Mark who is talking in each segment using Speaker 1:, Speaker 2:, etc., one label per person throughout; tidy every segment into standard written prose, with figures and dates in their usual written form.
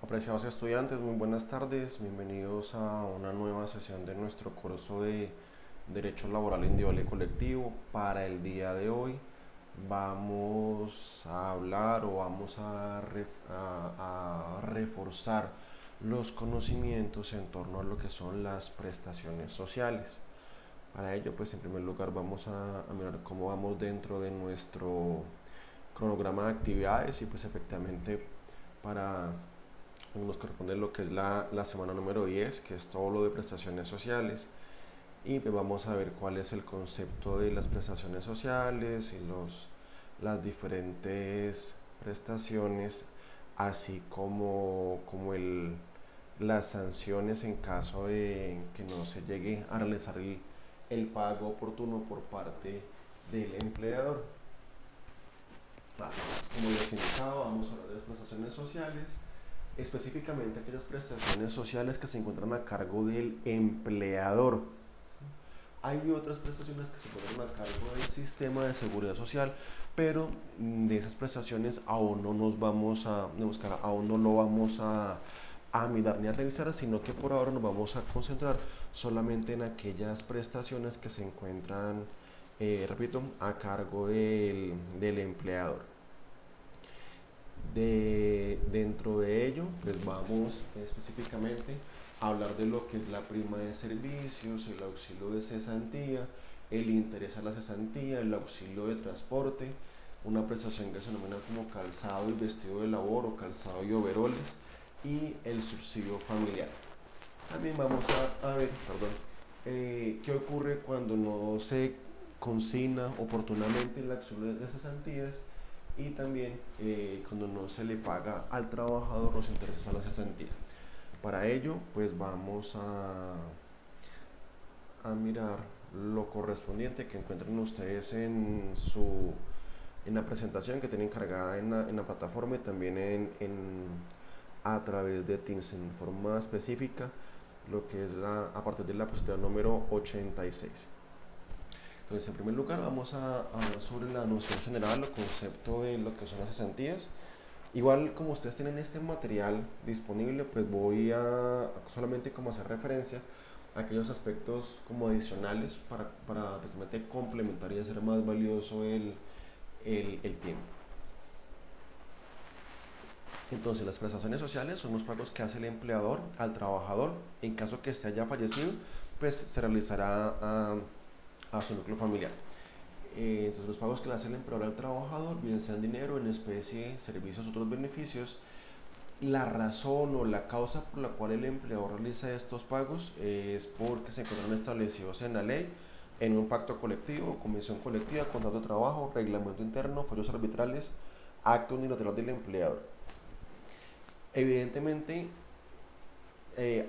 Speaker 1: Apreciados estudiantes, muy buenas tardes, bienvenidos a una nueva sesión de nuestro curso de Derecho Laboral Individual y Colectivo. Para el día de hoy vamos a hablar o vamos a reforzar los conocimientos en torno a lo que son las prestaciones sociales. Para ello, pues en primer lugar vamos a mirar cómo vamos dentro de nuestro cronograma de actividades y pues efectivamente para nos corresponde lo que es la semana número 10, que es todo lo de prestaciones sociales. Y pues vamos a ver cuál es el concepto de las prestaciones sociales y las diferentes prestaciones, así como las sanciones en caso de que no se llegue a realizar el pago oportuno por parte del empleador. Vale. Como les he indicado, vamos a hablar de las prestaciones sociales, específicamente aquellas prestaciones sociales que se encuentran a cargo del empleador. Hay otras prestaciones que se encuentran a cargo del sistema de seguridad social, pero de esas prestaciones aún no nos vamos a buscar, aún no lo vamos a mirar ni a revisar, sino que por ahora nos vamos a concentrar solamente en aquellas prestaciones que se encuentran, repito, a cargo del empleador. Dentro de ello, pues vamos específicamente a hablar de lo que es la prima de servicios, el auxilio de cesantía, el interés a la cesantía, el auxilio de transporte, una prestación que se denomina como calzado y vestido de labor o calzado y overoles, y el subsidio familiar. También vamos a ver, perdón, qué ocurre cuando no se consigna oportunamente el auxilio de cesantías y también cuando no se le paga al trabajador los intereses a la cesantía. Para ello, pues vamos a mirar lo correspondiente que encuentran ustedes en la presentación que tienen cargada en la plataforma y también a través de Teams en forma específica, lo que es a partir de la postura número 86. Entonces, en primer lugar, vamos a hablar sobre la noción general o concepto de lo que son las cesantías. Igual, como ustedes tienen este material disponible, pues voy a solamente como hacer referencia a aquellos aspectos como adicionales para precisamente complementar y hacer más valioso el tiempo. Entonces, las prestaciones sociales son los pagos que hace el empleador al trabajador. En caso que éste haya fallecido, pues se realizará a su núcleo familiar. Entonces, los pagos que le hace el empleador al trabajador, bien sean dinero, en especie, servicios, otros beneficios. La razón o la causa por la cual el empleador realiza estos pagos es porque se encuentran establecidos en la ley, en un pacto colectivo, convención colectiva, contrato de trabajo, reglamento interno, fallos arbitrales, acto unilateral del empleador. Evidentemente,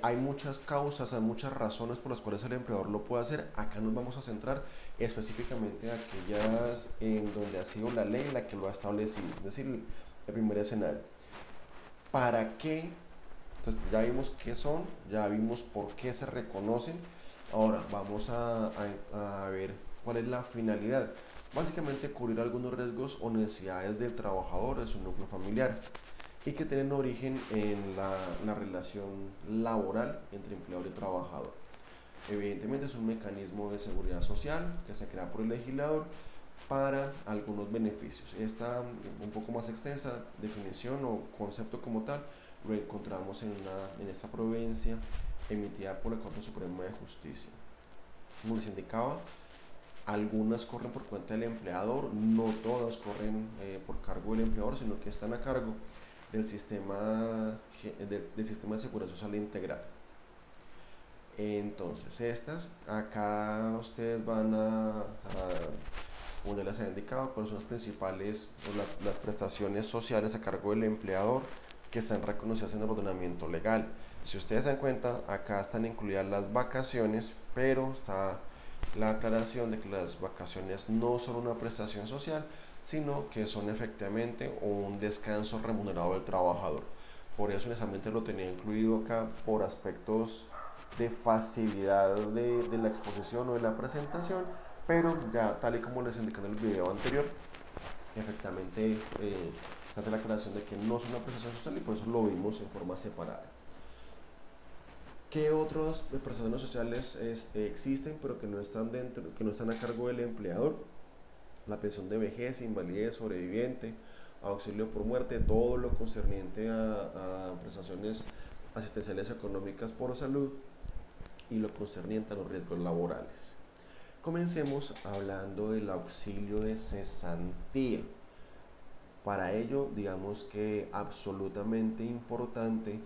Speaker 1: hay muchas causas, hay muchas razones por las cuales el empleador lo puede hacer. Acá nos vamos a centrar específicamente en aquellas en donde ha sido la ley la que lo ha establecido, es decir, el primer escenario. ¿Para qué? Entonces ya vimos qué son, ya vimos por qué se reconocen. Ahora vamos a ver cuál es la finalidad. Básicamente cubrir algunos riesgos o necesidades del trabajador, de su núcleo familiar, y que tienen origen en la relación laboral entre empleador y trabajador. Evidentemente es un mecanismo de seguridad social que se crea por el legislador para algunos beneficios. Esta un poco más extensa definición o concepto como tal lo encontramos en esta providencia emitida por la Corte Suprema de Justicia. Como les indicaba, algunas corren por cuenta del empleador, no todas corren por cargo del empleador, sino que están a cargo del sistema de seguridad social integral. Entonces, acá ustedes van como ya les he indicado, cuáles son las principales o las prestaciones sociales a cargo del empleador que están reconocidas en el ordenamiento legal. Si ustedes se dan cuenta, acá están incluidas las vacaciones, pero está la aclaración de que las vacaciones no son una prestación social, sino que son efectivamente un descanso remunerado del trabajador. Por eso inicialmente lo tenía incluido acá por aspectos de facilidad de la exposición o de la presentación, pero ya tal y como les indiqué en el video anterior, efectivamente hace la aclaración de que no es una prestación social y por eso lo vimos en forma separada. ¿Qué otras prestaciones sociales existen pero que no están que no están a cargo del empleador? La pensión de vejez, invalidez, sobreviviente, auxilio por muerte, todo lo concerniente a prestaciones asistenciales económicas por salud y lo concerniente a los riesgos laborales. Comencemos hablando del auxilio de cesantía. Para ello, digamos que absolutamente importante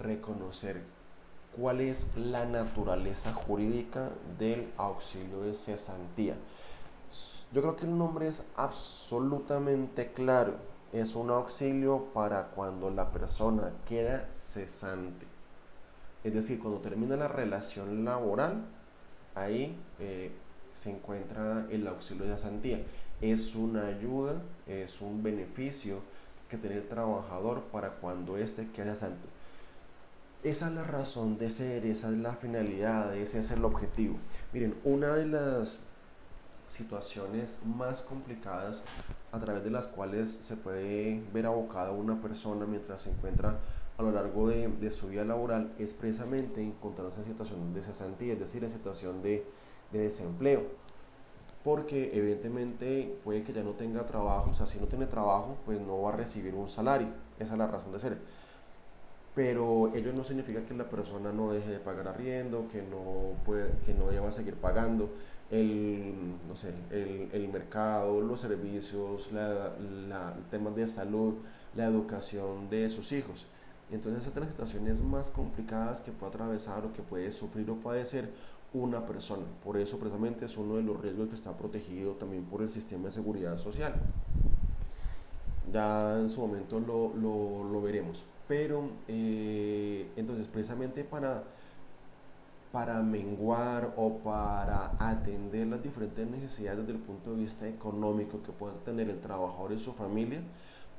Speaker 1: reconocer cuál es la naturaleza jurídica del auxilio de cesantía. Yo creo que el nombre es absolutamente claro. Es un auxilio para cuando la persona queda cesante. Es decir, cuando termina la relación laboral, ahí se encuentra el auxilio de cesantía. Es una ayuda, es un beneficio que tiene el trabajador para cuando éste queda cesante. Esa es la razón de ser, esa es la finalidad, ese es el objetivo. Miren, una de las situaciones más complicadas a través de las cuales se puede ver abocada una persona mientras se encuentra a lo largo de su vida laboral es precisamente encontrarse en situación de cesantía, es decir, en situación de desempleo, porque evidentemente puede que ya no tenga trabajo, o sea, si no tiene trabajo, pues no va a recibir un salario, esa es la razón de ser. Pero ello no significa que la persona no deje de pagar arriendo, que no deba seguir pagando no sé, el mercado, los servicios, temas de salud, la educación de sus hijos. Entonces, esas son las situaciones más complicadas que puede atravesar o que puede sufrir o padecer una persona. Por eso, precisamente, es uno de los riesgos que está protegido también por el sistema de seguridad social. Ya en su momento lo veremos. Pero, entonces, precisamente para menguar o para atender las diferentes necesidades desde el punto de vista económico que pueda tener el trabajador y su familia,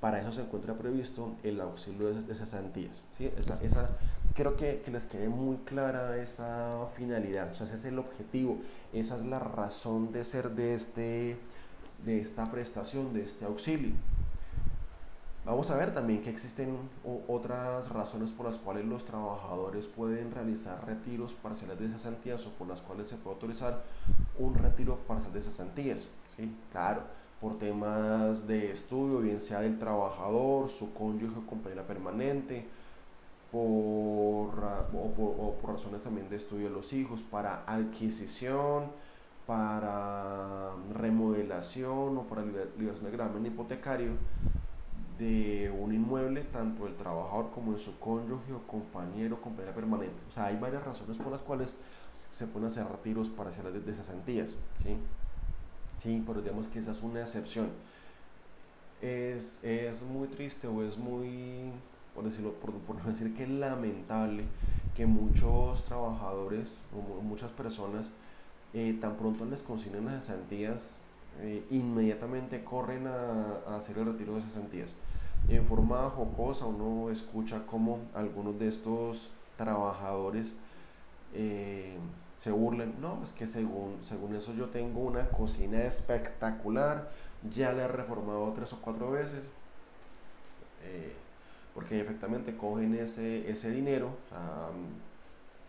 Speaker 1: para eso se encuentra previsto el auxilio de cesantías. ¿Sí? Creo que les quede muy clara esa finalidad, o sea, ese es el objetivo, esa es la razón de ser de esta prestación, de este auxilio. Vamos a ver también que existen otras razones por las cuales los trabajadores pueden realizar retiros parciales de cesantías o por las cuales se puede autorizar un retiro parcial de cesantías. ¿Sí? Claro, por temas de estudio, bien sea del trabajador, su cónyuge o compañera permanente, o por razones también de estudio de los hijos, para adquisición, para remodelación o para liberación de gravamen hipotecario de un inmueble, tanto el trabajador como de su cónyuge o compañero o compañera permanente. O sea, hay varias razones por las cuales se pueden hacer retiros parciales de cesantías. ¿Sí? Sí, pero digamos que esa es una excepción. Es muy triste o es muy, por decirlo, por no decir que lamentable, que muchos trabajadores o muchas personas tan pronto les consignen las cesantías, inmediatamente corren a hacer el retiro de cesantías. En forma jocosa uno escucha cómo algunos de estos trabajadores se burlen. No, es que según eso yo tengo una cocina espectacular, ya la he reformado 3 o 4 veces, eh, porque efectivamente cogen ese dinero, o sea,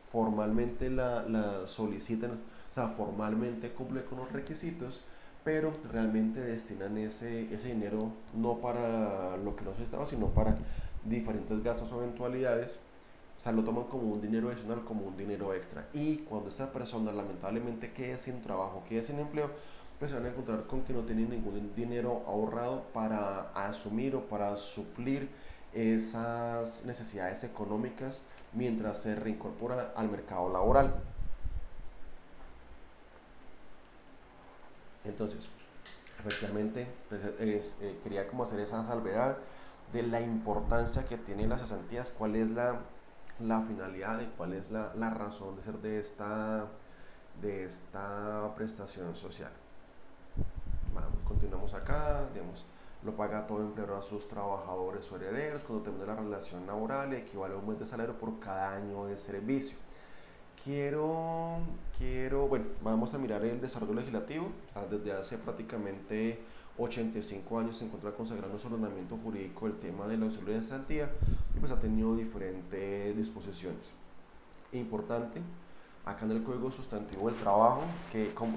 Speaker 1: formalmente la solicitan, o sea, formalmente cumple con los requisitos, pero realmente destinan ese dinero no para lo que no se estaba, sino para diferentes gastos o eventualidades. O sea, lo toman como un dinero adicional, como un dinero extra. Y cuando esta persona lamentablemente quede sin trabajo, quede sin empleo, pues se van a encontrar con que no tienen ningún dinero ahorrado para asumir o para suplir esas necesidades económicas mientras se reincorpora al mercado laboral. Entonces, efectivamente, pues, quería como hacer esa salvedad de la importancia que tienen las cesantías, cuál es la finalidad y cuál es la razón de ser de esta prestación social. Vamos, continuamos acá, digamos, lo paga todo empleador a sus trabajadores o herederos cuando termina la relación laboral y equivale a un mes de salario por cada año de servicio. Bueno, vamos a mirar el desarrollo legislativo. Desde hace prácticamente 85 años se encuentra consagrado en su ordenamiento jurídico el tema del auxilio de cesantía y pues ha tenido diferentes disposiciones. Importante, acá en el Código Sustantivo del Trabajo,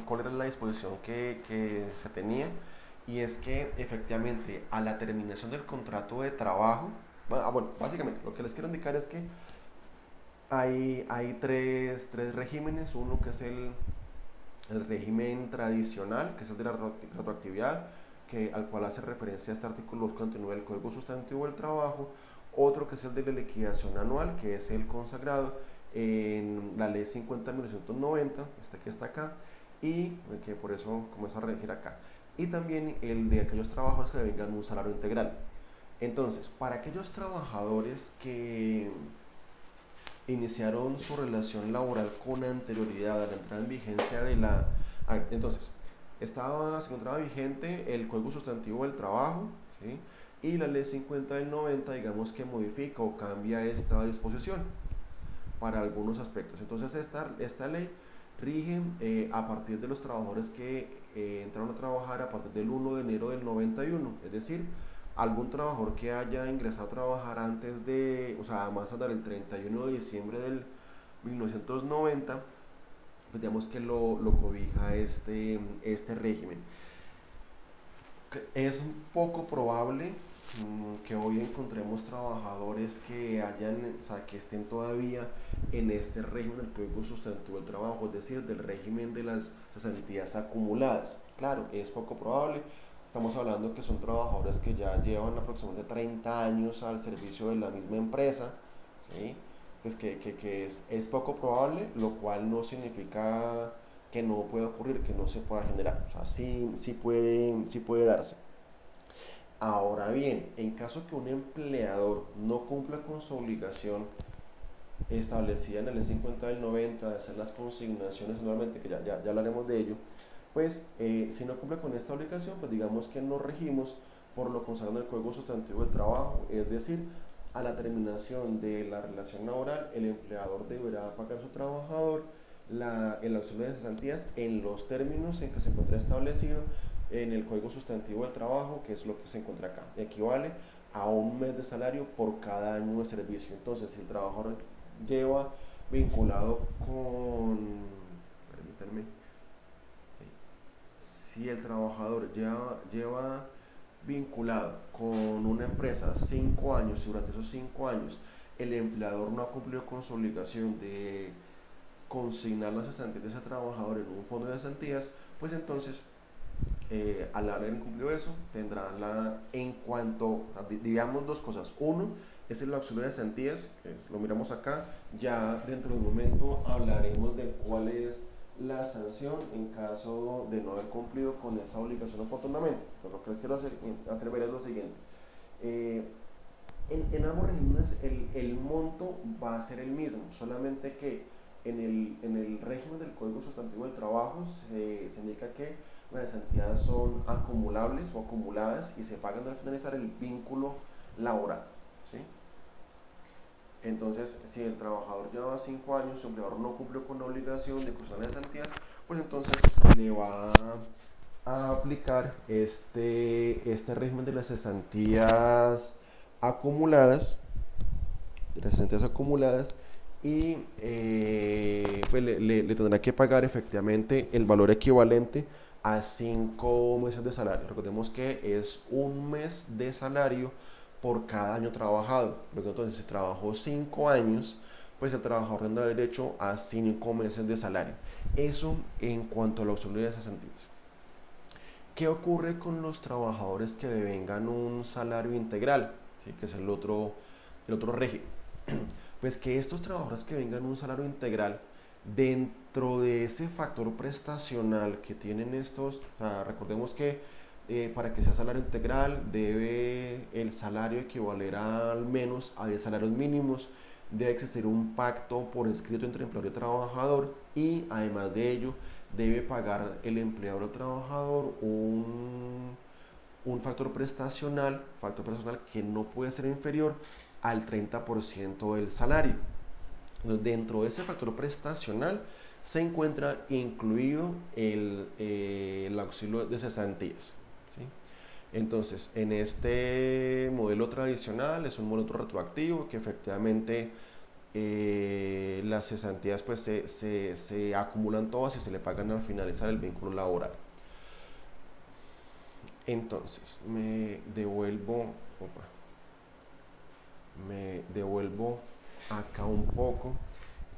Speaker 1: ¿cuál era la disposición que se tenía? Y es que efectivamente a la terminación del contrato de trabajo, bueno, básicamente lo que les quiero indicar es que hay tres regímenes, uno que es el régimen tradicional, que es el de la retroactividad, al cual hace referencia a este artículo 249 del Código Sustantivo del Trabajo, otro que es el de la liquidación anual, que es el consagrado en la ley 50 de 1990, este que está acá, y que por eso comienza a regir acá, y también el de aquellos trabajadores que devengan un salario integral. Entonces, para aquellos trabajadores que iniciaron su relación laboral con anterioridad a la entrada en vigencia de la... Entonces, se encontraba vigente el Código Sustantivo del Trabajo, ¿sí? Y la ley 50 del 90, digamos que modifica o cambia esta disposición para algunos aspectos. Entonces, esta ley rige a partir de los trabajadores que entraron a trabajar a partir del 1 de enero del 91, es decir, algún trabajador que haya ingresado a trabajar antes de, o sea, más tarde del 31 de diciembre del 1990, pues digamos que lo cobija este régimen. Es poco probable que hoy encontremos trabajadores o sea, que estén todavía en este régimen del Código Sustantivo del Trabajo, es decir, del régimen de las cesantías acumuladas. Claro, es poco probable. Estamos hablando que son trabajadores que ya llevan aproximadamente 30 años al servicio de la misma empresa, ¿sí? Pues que es poco probable, lo cual no significa que no pueda ocurrir, que no se pueda generar. O sea, sí puede darse. Ahora bien, en caso que un empleador no cumpla con su obligación establecida en el E50 del 90 de hacer las consignaciones anualmente, que ya hablaremos de ello, pues si no cumple con esta obligación, pues digamos que nos regimos por lo consagrado en el Código Sustantivo del Trabajo, es decir, a la terminación de la relación laboral, el empleador deberá pagar a su trabajador el auxilio de cesantías en los términos en que se encuentra establecido en el Código Sustantivo del Trabajo, que es lo que se encuentra acá. Equivale a un mes de salario por cada año de servicio. Entonces, si el trabajador lleva vinculado con, permítanme, si el trabajador lleva vinculado con una empresa 5 años y durante esos 5 años el empleador no ha cumplido con su obligación de consignar las cesantías de ese trabajador en un fondo de cesantías, pues entonces al haber incumplido eso, tendrá digamos dos cosas. Uno, es el auxilio de cesantías, que lo miramos acá. Ya dentro de un momento hablaremos de cuál es la sanción en caso de no haber cumplido con esa obligación oportunamente. Pero lo que les quiero hacer ver es lo siguiente. Eh, en ambos regímenes el monto va a ser el mismo, solamente que en el régimen del Código Sustantivo del Trabajo se indica que las entidades son acumulables o acumuladas y se pagan al finalizar el vínculo laboral, ¿sí? Entonces, si el trabajador lleva 5 años, su empleador no cumplió con la obligación de cruzar las cesantías, pues entonces le va a aplicar este régimen de las cesantías acumuladas, y pues le tendrá que pagar efectivamente el valor equivalente a 5 meses de salario. Recordemos que es un mes de salario por cada año trabajado. Luego, entonces, si trabajó 5 años, pues el trabajador tendrá derecho a 5 meses de salario. Eso en cuanto a la auxilio de cesantías. ¿Qué ocurre con los trabajadores que devengan un salario integral? ¿Sí? Que es el otro régimen. Pues que estos trabajadores que vengan un salario integral, dentro de ese factor prestacional que tienen estos, o sea, recordemos que para que sea salario integral debe el salario equivaler al menos a 10 salarios mínimos, debe existir un pacto por escrito entre empleador y trabajador, y además de ello debe pagar el empleador al trabajador un factor prestacional que no puede ser inferior al 30% del salario. Entonces, dentro de ese factor prestacional se encuentra incluido el auxilio de cesantías, ¿sí? Entonces, en este modelo tradicional es un modelo retroactivo que efectivamente las cesantías pues se acumulan todas y se le pagan al finalizar el vínculo laboral. Entonces, me devuelvo acá un poco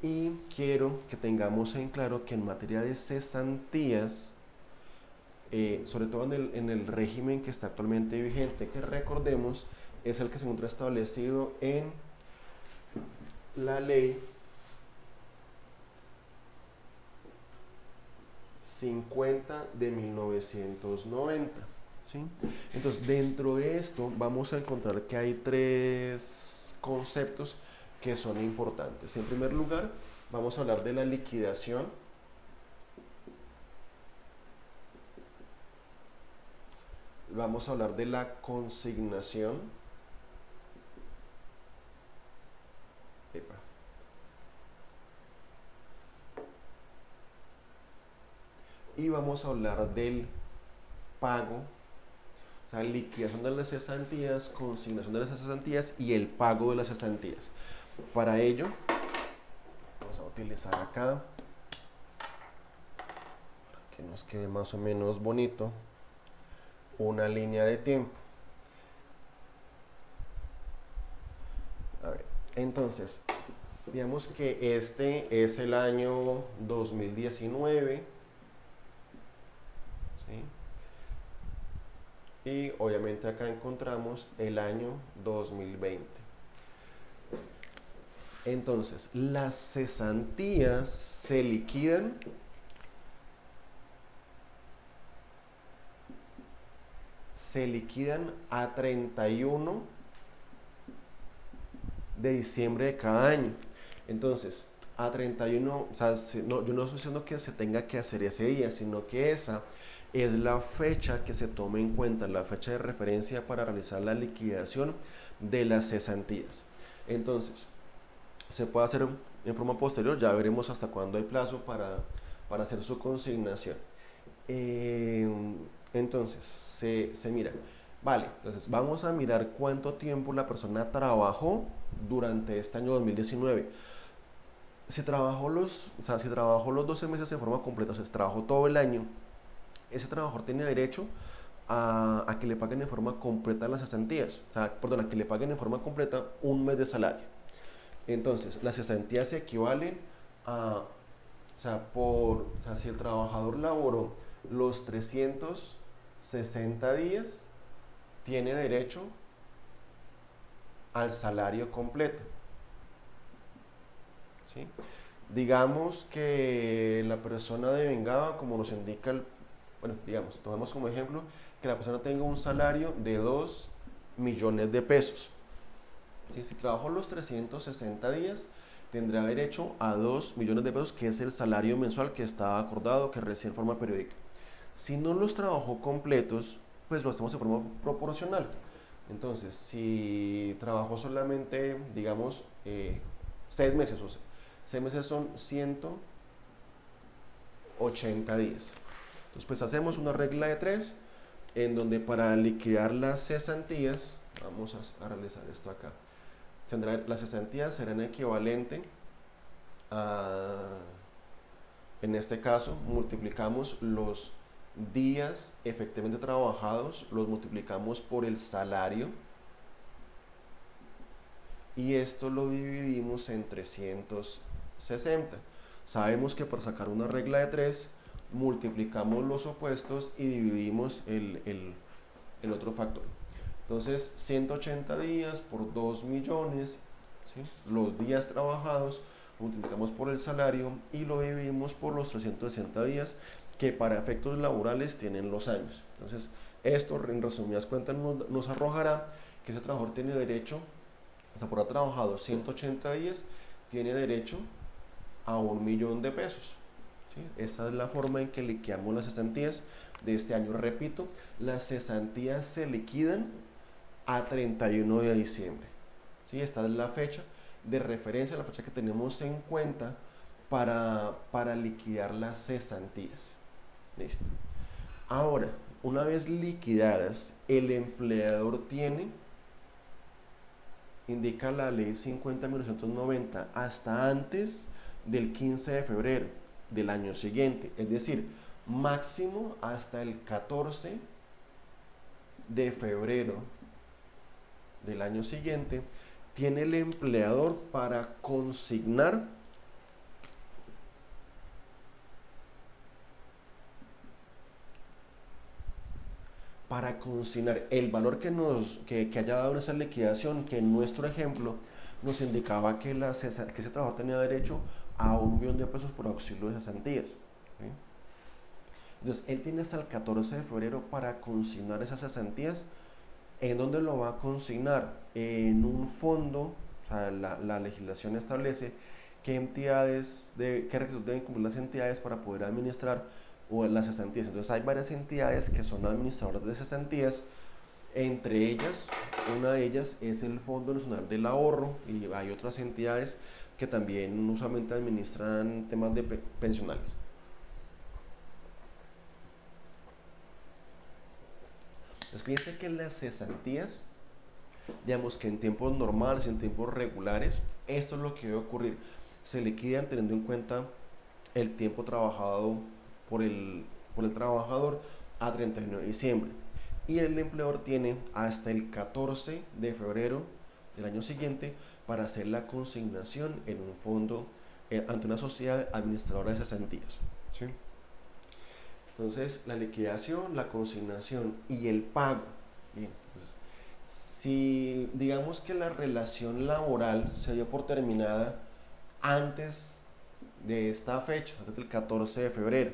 Speaker 1: y quiero que tengamos en claro que en materia de cesantías, sobre todo en el régimen que está actualmente vigente, que recordemos es el que se encuentra establecido en la ley 50 de 1990. ¿Sí? Entonces, dentro de esto vamos a encontrar que hay tres conceptos que son importantes. En primer lugar, vamos a hablar de la liquidación. Vamos a hablar de la consignación. Epa. Y vamos a hablar del pago, o sea, liquidación de las cesantías, consignación de las cesantías y el pago de las cesantías. Para ello, vamos a utilizar acá, para que nos quede más o menos bonito, una línea de tiempo. A ver, entonces, digamos que este es el año 2019, ¿sí? Y obviamente acá encontramos el año 2020. Entonces, las cesantías se liquidan a 31 de diciembre de cada año. Entonces, a 31, o sea, no, yo no estoy diciendo que se tenga que hacer ese día, sino que esa es la fecha que se tome en cuenta, la fecha de referencia para realizar la liquidación de las cesantías. Entonces, se puede hacer en forma posterior, ya veremos hasta cuándo hay plazo para hacer su consignación. Entonces, se mira, vale, entonces vamos a mirar cuánto tiempo la persona trabajó durante este año 2019. Si trabajó si trabajó los 12 meses de forma completa, o sea, si trabajó todo el año, ese trabajador tiene derecho a que le paguen en forma completa las cesantías, o sea, perdón, a que le paguen en forma completa un mes de salario. Entonces, las cesantías se equivalen a, o sea, si el trabajador laboró los 360 días, tiene derecho al salario completo. ¿Sí? Digamos que la persona devengaba, como nos indica bueno, digamos, tomemos como ejemplo que la persona tenga un salario de 2 millones de pesos. ¿Sí? Si trabajó los 360 días, tendrá derecho a 2 millones de pesos, que es el salario mensual que está acordado, que recibe en forma periódica. Si no los trabajó completos, pues lo hacemos de forma proporcional. Entonces, si trabajó solamente, digamos, 6 meses, o sea, 6 meses son 180 días. Entonces, pues hacemos una regla de 3, en donde para liquidar las cesantías, vamos a realizar esto acá. Las cesantías serán equivalente a, en este caso, multiplicamos los días efectivamente trabajados, los multiplicamos por el salario y esto lo dividimos en 360. Sabemos que para sacar una regla de 3 multiplicamos los opuestos y dividimos el otro factor. Entonces, 180 días por 2 millones, ¿sí? Los días trabajados, multiplicamos por el salario y lo dividimos por los 360 días que para efectos laborales tienen los años. Entonces, esto en resumidas cuentas nos arrojará que ese trabajador tiene derecho, o sea, por haber trabajado 180 días, tiene derecho a 1 millón de pesos. ¿Sí? Esa es la forma en que liquidamos las cesantías de este año. Repito, las cesantías se liquidan a 31 de diciembre. ¿Sí? Esta es la fecha de referencia, la fecha que tenemos en cuenta para liquidar las cesantías. Listo. Ahora, Una vez liquidadas, el empleador tiene, indica la ley 50.990, hasta antes del 15 de febrero del año siguiente, es decir, máximo hasta el 14 de febrero del año siguiente, tiene el empleador para consignar el valor que haya dado esa liquidación, que en nuestro ejemplo nos indicaba que ese trabajador tenía derecho a 1.000.000 de pesos por auxilio de cesantías. ¿Sí? Entonces, él tiene hasta el 14 de febrero para consignar esas cesantías. ¿En dónde lo va a consignar? En un fondo. O sea, la legislación establece qué requisitos deben cumplir las entidades para poder administrar las cesantías. Entonces hay varias entidades que son administradoras de cesantías. Entre ellas, una de ellas es el Fondo Nacional del Ahorro, y hay otras entidades que también usualmente administran temas de pensionales. Pues fíjense que las cesantías, digamos que en tiempos normales, en tiempos regulares, esto es lo que debe ocurrir. Se liquidan teniendo en cuenta el tiempo trabajado por el trabajador a 31 de diciembre. Y el empleador tiene hasta el 14 de febrero del año siguiente para hacer la consignación en un fondo ante una sociedad administradora de cesantías. ¿Sí? Entonces, la liquidación, la consignación y el pago. Bien, pues, si digamos que la relación laboral se dio por terminada antes de esta fecha, antes del 14 de febrero,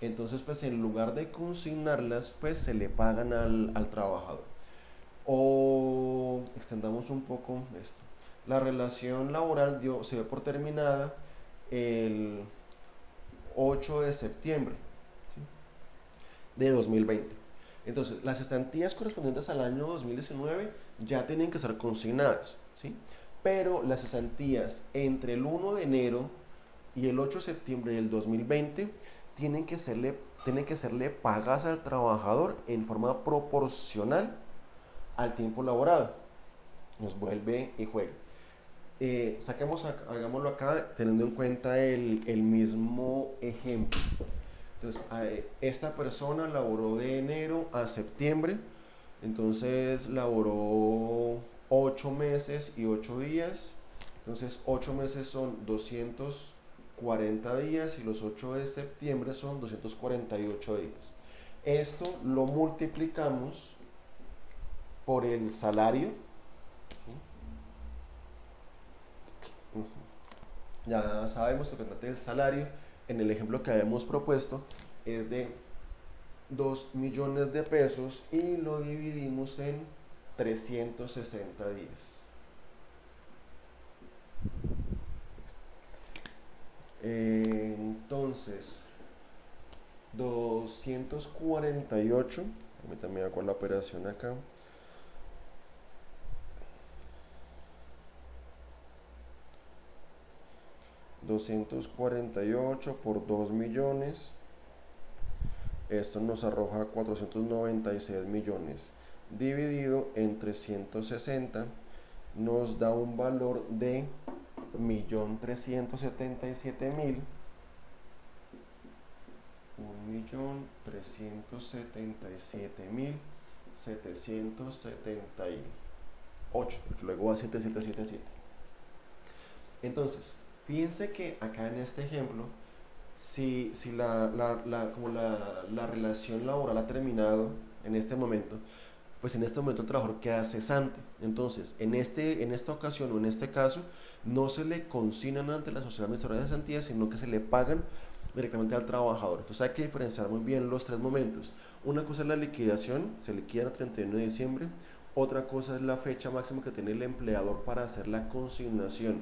Speaker 1: entonces pues en lugar de consignarlas, pues se le pagan al trabajador. O extendamos un poco esto. La relación laboral se dio por terminada el 8 de septiembre, ¿sí?, de 2020. Entonces, las cesantías correspondientes al año 2019 ya tienen que ser consignadas, ¿sí? Pero las cesantías entre el 1 de enero y el 8 de septiembre del 2020 tienen que serle pagadas al trabajador en forma proporcional al tiempo laborado. Nos vuelve y juega. Hagámoslo acá teniendo en cuenta el mismo ejemplo. Entonces, esta persona laboró de enero a septiembre, entonces laboró 8 meses y 8 días, entonces 8 meses son 240 días y los 8 de septiembre son 248 días. Esto lo multiplicamos por el salario. Ya sabemos que el salario en el ejemplo que habíamos propuesto es de 2 millones de pesos y lo dividimos en 360 días. Entonces 248, permítame hago la operación acá. $248 por 2 millones, esto nos arroja 496 millones, dividido en 360 nos da un valor de 1.377.778, luego va a 7777. Entonces, fíjense que acá en este ejemplo, si la relación laboral ha terminado en este momento, pues en este momento el trabajador queda cesante. Entonces, en esta ocasión o en este caso, no se le consignan ante la sociedad administradora de cesantías, sino que se le pagan directamente al trabajador. Entonces hay que diferenciar muy bien los tres momentos. Una cosa es la liquidación, se liquida el 31 de diciembre. Otra cosa es la fecha máxima que tiene el empleador para hacer la consignación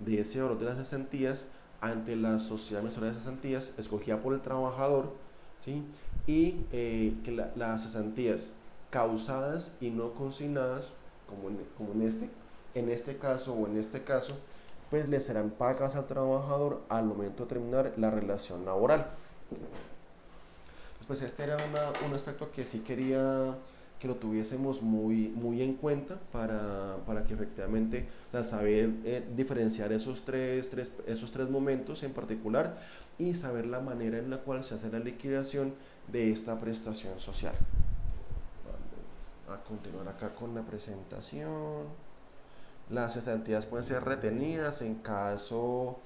Speaker 1: de ese valor de las cesantías ante la sociedad administradora de cesantías escogida por el trabajador, ¿sí? Y que las cesantías causadas y no consignadas, como en este caso o en este caso, pues le serán pagas al trabajador al momento de terminar la relación laboral. Pues este era un aspecto que sí quería que lo tuviésemos muy en cuenta para que efectivamente, o sea, saber diferenciar esos tres momentos en particular y saber la manera en la cual se hace la liquidación de esta prestación social. Vamos a continuar acá con la presentación. Las cesantías pueden ser retenidas en caso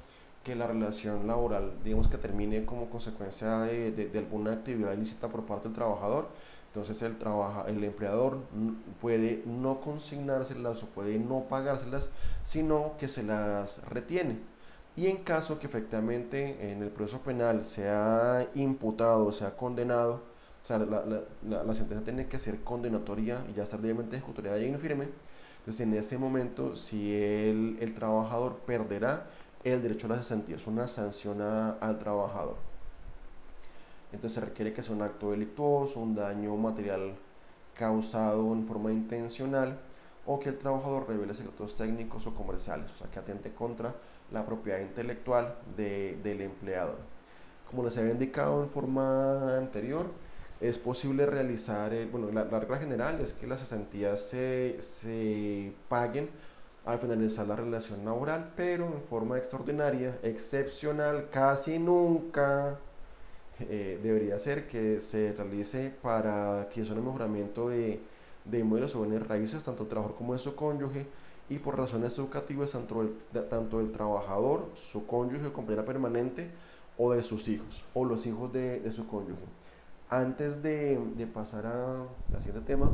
Speaker 1: que la relación laboral, digamos que termine como consecuencia de alguna actividad ilícita por parte del trabajador. Entonces el empleador puede no consignárselas o puede no pagárselas, sino que se las retiene. Y en caso que efectivamente en el proceso penal sea imputado, sea condenado, o sea, la sentencia tiene que ser condenatoria y ya estar debidamente ejecutoriada y en firme. Entonces, en ese momento, si el trabajador perderá el derecho a la cesantía, es una sanción al trabajador. Entonces, se requiere que sea un acto delictuoso, un daño material causado en forma intencional o que el trabajador revele secretos técnicos o comerciales, o sea, que atente contra la propiedad intelectual del empleador. Como les había indicado en forma anterior, es posible realizar, bueno, la regla general es que las cesantías se paguen al finalizar la relación laboral, pero en forma extraordinaria, excepcional, casi nunca debería ser que se realice para que es un mejoramiento de inmuebles o bienes raíces, tanto el trabajador como de su cónyuge, y por razones educativas, tanto del trabajador, su cónyuge o compañera permanente, o de sus hijos, o los hijos de su cónyuge. Antes de pasar al siguiente tema,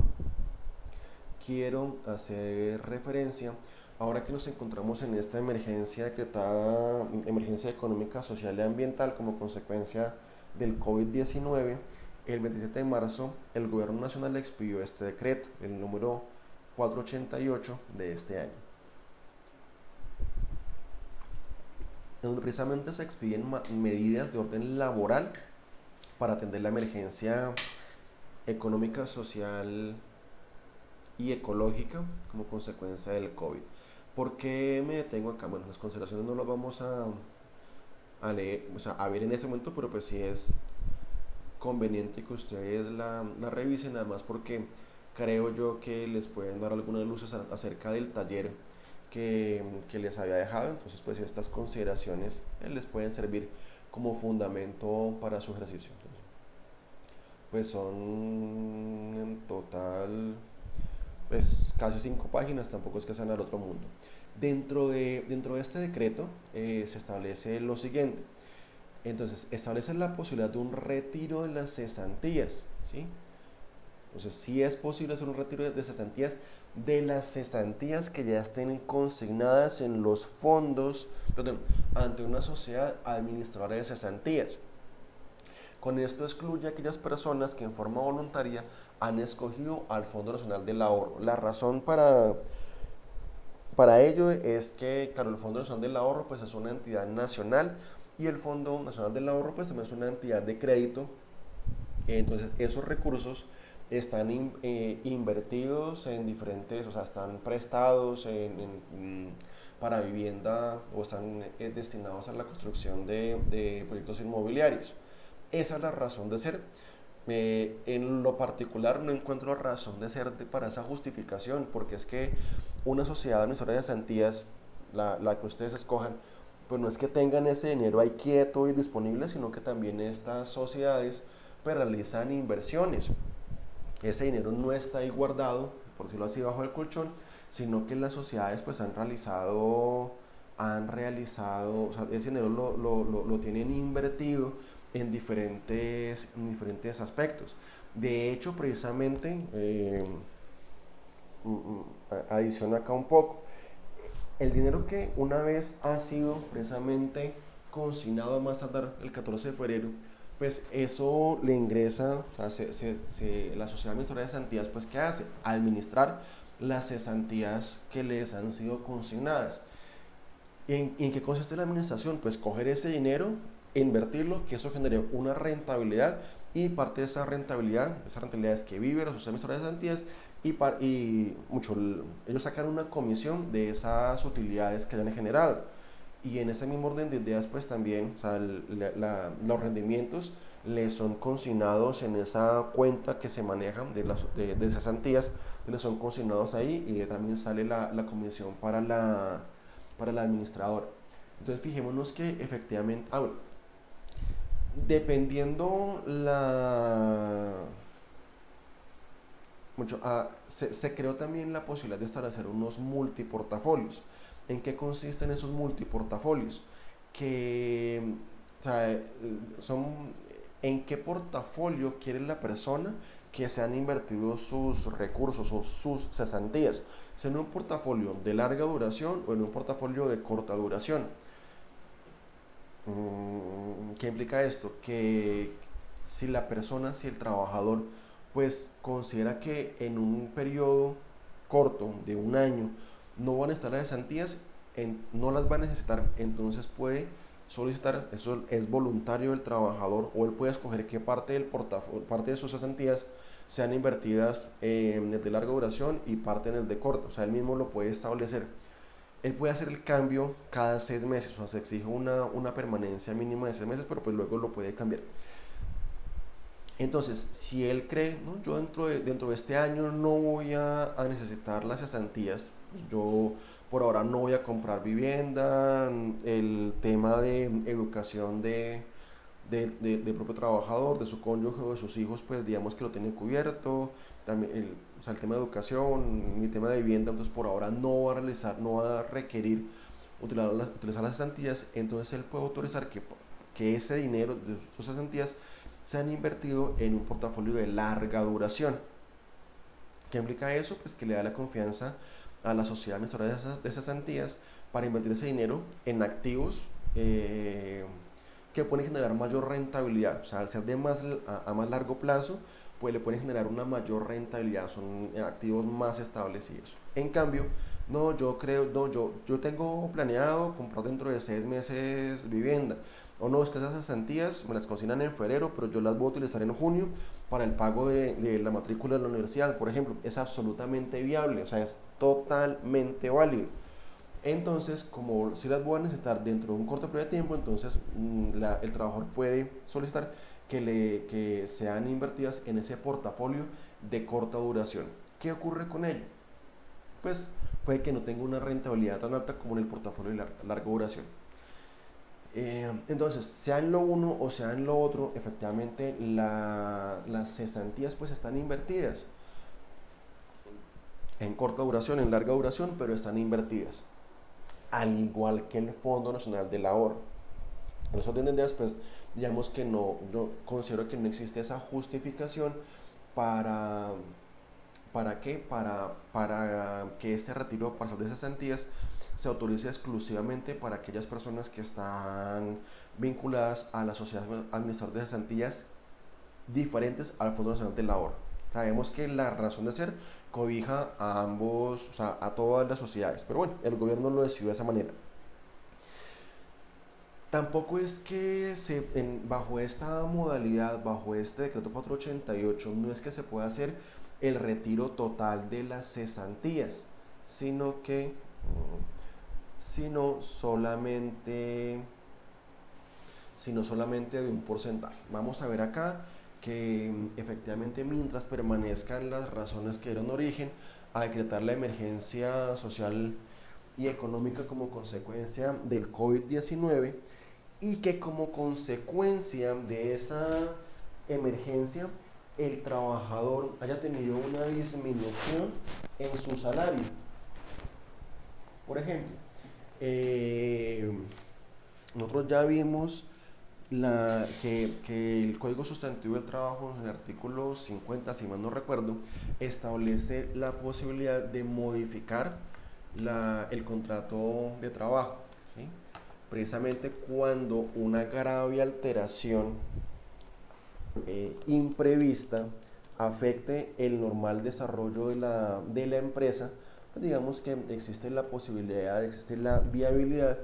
Speaker 1: quiero hacer referencia, ahora que nos encontramos en esta emergencia decretada, emergencia económica, social y ambiental como consecuencia del COVID-19, el 27 de marzo el Gobierno Nacional expidió este decreto, el número 488 de este año, donde precisamente se expiden medidas de orden laboral para atender la emergencia económica, social y ecológica como consecuencia del COVID. ¿Por qué me detengo acá? Bueno, las consideraciones no las vamos a leer, o sea, a ver en ese momento, pero pues sí es conveniente que ustedes la revisen, nada más porque creo yo que les pueden dar algunas luces acerca del taller que les había dejado. Entonces, pues estas consideraciones les pueden servir como fundamento para su ejercicio. Entonces, pues son en total pues casi 5 páginas, tampoco es que sean al otro mundo. Dentro de este decreto se establece lo siguiente. Entonces, establece la posibilidad de un retiro de las cesantías, ¿sí? Entonces, sí es posible hacer un retiro de cesantías, de las cesantías que ya estén consignadas en los fondos, perdón, ante una sociedad administradora de cesantías. Con esto excluye a aquellas personas que en forma voluntaria han escogido al Fondo Nacional del Ahorro. La razón para ello es que, claro, el Fondo Nacional del Ahorro pues es una entidad nacional y el Fondo Nacional del Ahorro pues también es una entidad de crédito. Entonces esos recursos están invertidos en diferentes, o sea, están prestados para vivienda o están destinados a la construcción de proyectos inmobiliarios. Esa es la razón de ser. En lo particular no encuentro razón de ser para esa justificación, porque es que una sociedad emisora de cesantías, la que ustedes escojan, pues no es que tengan ese dinero ahí quieto y disponible, sino que también estas sociedades pues realizan inversiones. Ese dinero no está ahí guardado, por decirlo así, bajo el colchón, sino que las sociedades pues han realizado, o sea, ese dinero lo tienen invertido en diferentes aspectos. De hecho, precisamente, adiciono acá un poco, el dinero que una vez ha sido precisamente consignado a más tardar el 14 de febrero, pues eso le ingresa, o sea, la sociedad administradora de cesantías, pues ¿qué hace? Administrar las cesantías que les han sido consignadas. ¿En qué consiste la administración? Pues coger ese dinero, invertirlo, que eso genere una rentabilidad y parte de esa rentabilidad es que vive la sociedad emisora de cesantías ellos sacan una comisión de esas utilidades que hayan generado. Y en ese mismo orden de ideas, pues también, o sea, los rendimientos le son consignados en esa cuenta que se maneja de cesantías, le son consignados ahí y también sale la comisión para la administradora. Entonces fijémonos que efectivamente, bueno, dependiendo se creó también la posibilidad de establecer unos multiportafolios. ¿En qué consisten esos multiportafolios? Que, o sea, son en qué portafolio quiere la persona que se han invertido sus recursos o sus cesantías, si en un portafolio de larga duración o en un portafolio de corta duración. ¿Qué implica esto? Que si la persona, si el trabajador, pues considera que en un periodo corto de un año no van a estar las cesantías, no las va a necesitar, entonces puede solicitar, eso es voluntario del trabajador, o él puede escoger qué parte del portafolio, parte de sus cesantías sean invertidas en el de larga duración y parte en el de corta, o sea, él mismo lo puede establecer. Él puede hacer el cambio cada 6 meses, o sea, se exige una permanencia mínima de 6 meses, pero pues luego lo puede cambiar. Entonces, si él cree, ¿no? Yo dentro de este año no voy a necesitar las cesantías, pues yo por ahora no voy a comprar vivienda, el tema de educación del propio trabajador, de su cónyuge o de sus hijos, pues digamos que lo tiene cubierto, también o sea, el tema de educación, mi tema de vivienda, entonces por ahora no va a realizar, no va a requerir utilizar las cesantías, entonces él puede autorizar que ese dinero de sus cesantías se han invertido en un portafolio de larga duración. ¿Qué implica eso? Pues que le da la confianza a la sociedad administradora de esas cesantías para invertir ese dinero en activos que pueden generar mayor rentabilidad. O sea, al ser de a más largo plazo, pues le pueden generar una mayor rentabilidad, son activos más estables y eso. En cambio, no, yo tengo planeado comprar dentro de 6 meses vivienda. O no, es que esas cesantías me las consignan en febrero, pero yo las voy a utilizar en junio para el pago de la matrícula de la universidad, por ejemplo. Es absolutamente viable, o sea, es totalmente válido. Entonces, como si las voy a necesitar dentro de un corto periodo de tiempo, entonces el trabajador puede solicitar que sean invertidas en ese portafolio de corta duración. ¿Qué ocurre con ello? Pues puede que no tenga una rentabilidad tan alta como en el portafolio de larga duración. Entonces, sea en lo uno o sea en lo otro, efectivamente las cesantías pues están invertidas en corta duración, en larga duración, pero están invertidas, al igual que el Fondo Nacional del Ahorro. En esos días, pues, digamos que no, yo considero que no existe esa justificación para, ¿para qué? Para que este retiro parcial de cesantías se autorice exclusivamente para aquellas personas que están vinculadas a la sociedad administradora de cesantías diferentes al Fondo Nacional del Ahorro. Sabemos que la razón de ser cobija a ambos, o sea, a todas las sociedades, pero bueno, el gobierno lo decidió de esa manera. Tampoco es que bajo esta modalidad, bajo este decreto 488, no es que se pueda hacer el retiro total de las cesantías, sino que sino solamente sino solamente de un porcentaje. Vamos a ver acá que efectivamente mientras permanezcan las razones que dieron origen a decretar la emergencia social y económica como consecuencia del COVID-19, y que como consecuencia de esa emergencia el trabajador haya tenido una disminución en su salario. Por ejemplo, nosotros ya vimos que el Código Sustantivo del Trabajo, en el artículo 50, si mal no recuerdo, establece la posibilidad de modificar el contrato de trabajo, ¿sí? Precisamente cuando una grave alteración imprevista afecte el normal desarrollo de la empresa, pues digamos que existe la posibilidad, existe la viabilidad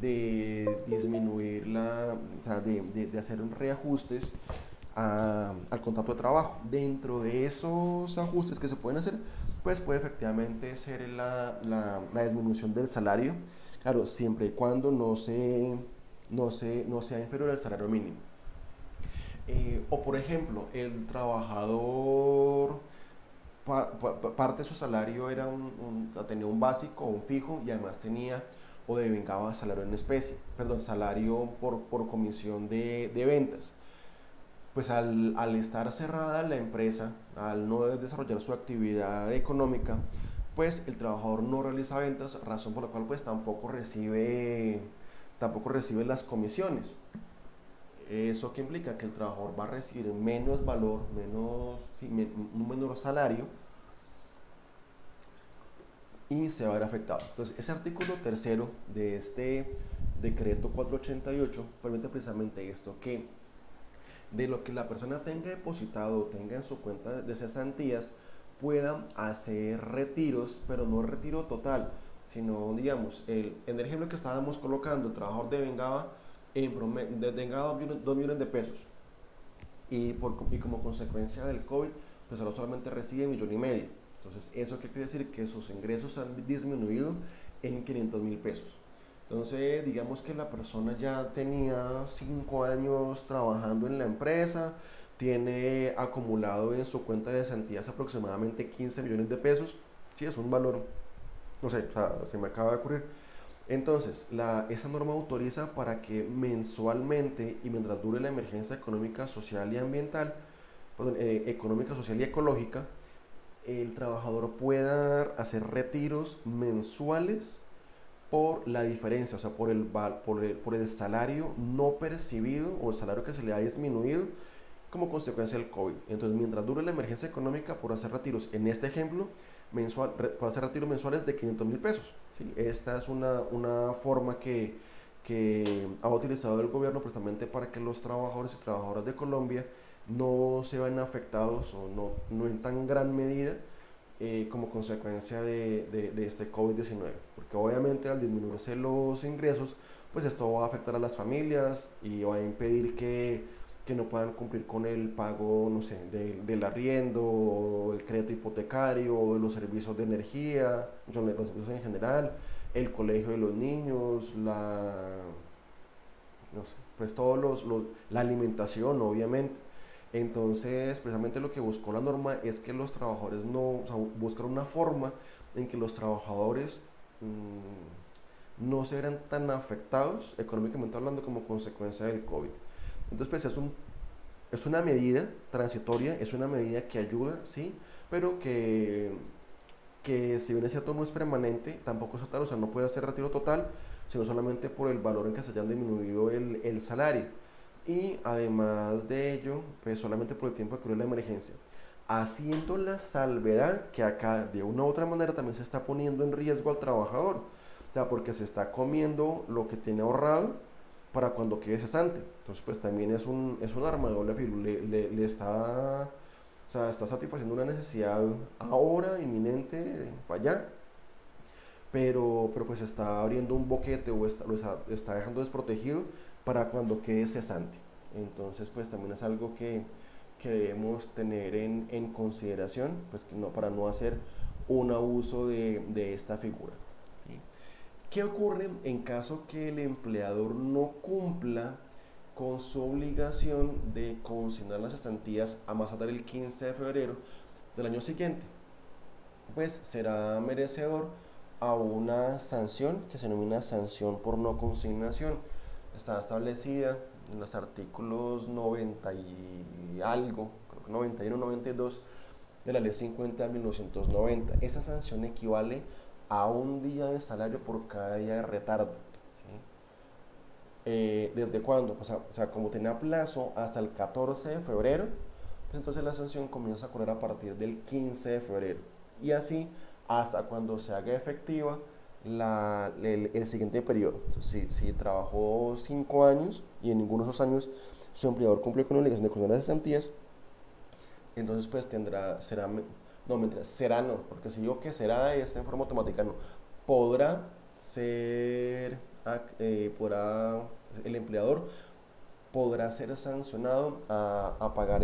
Speaker 1: de disminuir o sea, de hacer reajustes al contrato de trabajo. Dentro de esos ajustes que se pueden hacer, pues puede efectivamente ser la disminución del salario, claro, siempre y cuando no sea inferior al salario mínimo. O por ejemplo, el trabajador, parte de su salario era tenía un básico, un fijo, y además tenía o devengaba salario en especie, perdón, salario por comisión de ventas. Pues al estar cerrada la empresa, al no desarrollar su actividad económica, pues el trabajador no realiza ventas, razón por la cual pues tampoco recibe las comisiones. ¿Eso qué implica? Que el trabajador va a recibir menos valor, sí, un menor salario, y se va a ver afectado. Entonces, ese artículo tercero de este decreto 488 permite precisamente esto, que de lo que la persona tenga depositado o tenga en su cuenta de cesantías, puedan hacer retiros, pero no retiro total, sino, digamos, en el ejemplo que estábamos colocando, el trabajador devengaba, devengaba 2 millones de pesos, y como consecuencia del COVID, pues ahora solamente recibe 1,5 millones. Entonces, ¿eso qué quiere decir? Que sus ingresos han disminuido en 500.000 pesos. Entonces, digamos que la persona ya tenía 5 años trabajando en la empresa, tiene acumulado en su cuenta de cesantías aproximadamente 15 millones de pesos. Sí, es un valor, no sé, o sea, se me acaba de ocurrir. Entonces, esa norma autoriza para que mensualmente y mientras dure la emergencia económica, social y ambiental, perdón, económica, social y ecológica, el trabajador pueda hacer retiros mensuales por la diferencia, o sea, por el salario no percibido o el salario que se le ha disminuido como consecuencia del COVID. Entonces, mientras dure la emergencia económica, por hacer retiros, en este ejemplo, por hacer retiros mensuales de 500.000 pesos. ¿Sí? Esta es una forma que ha utilizado el gobierno precisamente para que los trabajadores y trabajadoras de Colombia no se vean afectados o no en tan gran medida como consecuencia de este COVID-19, porque obviamente al disminuirse los ingresos, pues esto va a afectar a las familias y va a impedir que no puedan cumplir con el pago, no sé, del arriendo, o el crédito hipotecario, o de los servicios de energía, los servicios en general, el colegio de los niños, no sé, pues la alimentación, obviamente. Entonces, precisamente lo que buscó la norma es que los trabajadores no, o sea, buscar una forma en que los trabajadores no se vean tan afectados económicamente hablando como consecuencia del COVID. Entonces, pues es una medida transitoria, es una medida que ayuda, sí, pero que si bien es cierto no es permanente, tampoco es total, o sea, no puede hacer retiro total, sino solamente por el valor en que se hayan disminuido el salario. Y además de ello, pues solamente por el tiempo que dure la emergencia. Haciendo la salvedad que acá de una u otra manera también se está poniendo en riesgo al trabajador. O sea, porque se está comiendo lo que tiene ahorrado para cuando quede cesante. Entonces, pues también es un arma de doble filo. Le está, o sea, está satisfaciendo una necesidad ahora, inminente, para allá, pero pues está abriendo un boquete o lo está dejando desprotegido para cuando quede cesante. Entonces, pues también es algo que debemos tener en consideración, pues que no, para no hacer un abuso de esta figura. ¿Sí? ¿Qué ocurre en caso que el empleador no cumpla con su obligación de consignar las cesantías a más tardar el 15 de febrero del año siguiente? Pues será merecedor a una sanción que se denomina sanción por no consignación. Está establecida en los artículos 90 y algo, creo que 91, 92 de la ley 50 de 1990. Esa sanción equivale a un día de salario por cada día de retardo. ¿Sí? ¿Desde cuándo? Pues, o sea, como tenía plazo hasta el 14 de febrero, pues entonces la sanción comienza a correr a partir del 15 de febrero. Y así hasta cuando se haga efectiva el siguiente periodo. Entonces, si trabajó 5 años y en ninguno de esos años su empleador cumple con la obligación de consignar las cesantías, entonces pues no, mientras, será no, porque si digo que será es en forma automática, no. Podrá ser, podrá, el empleador podrá ser sancionado a pagar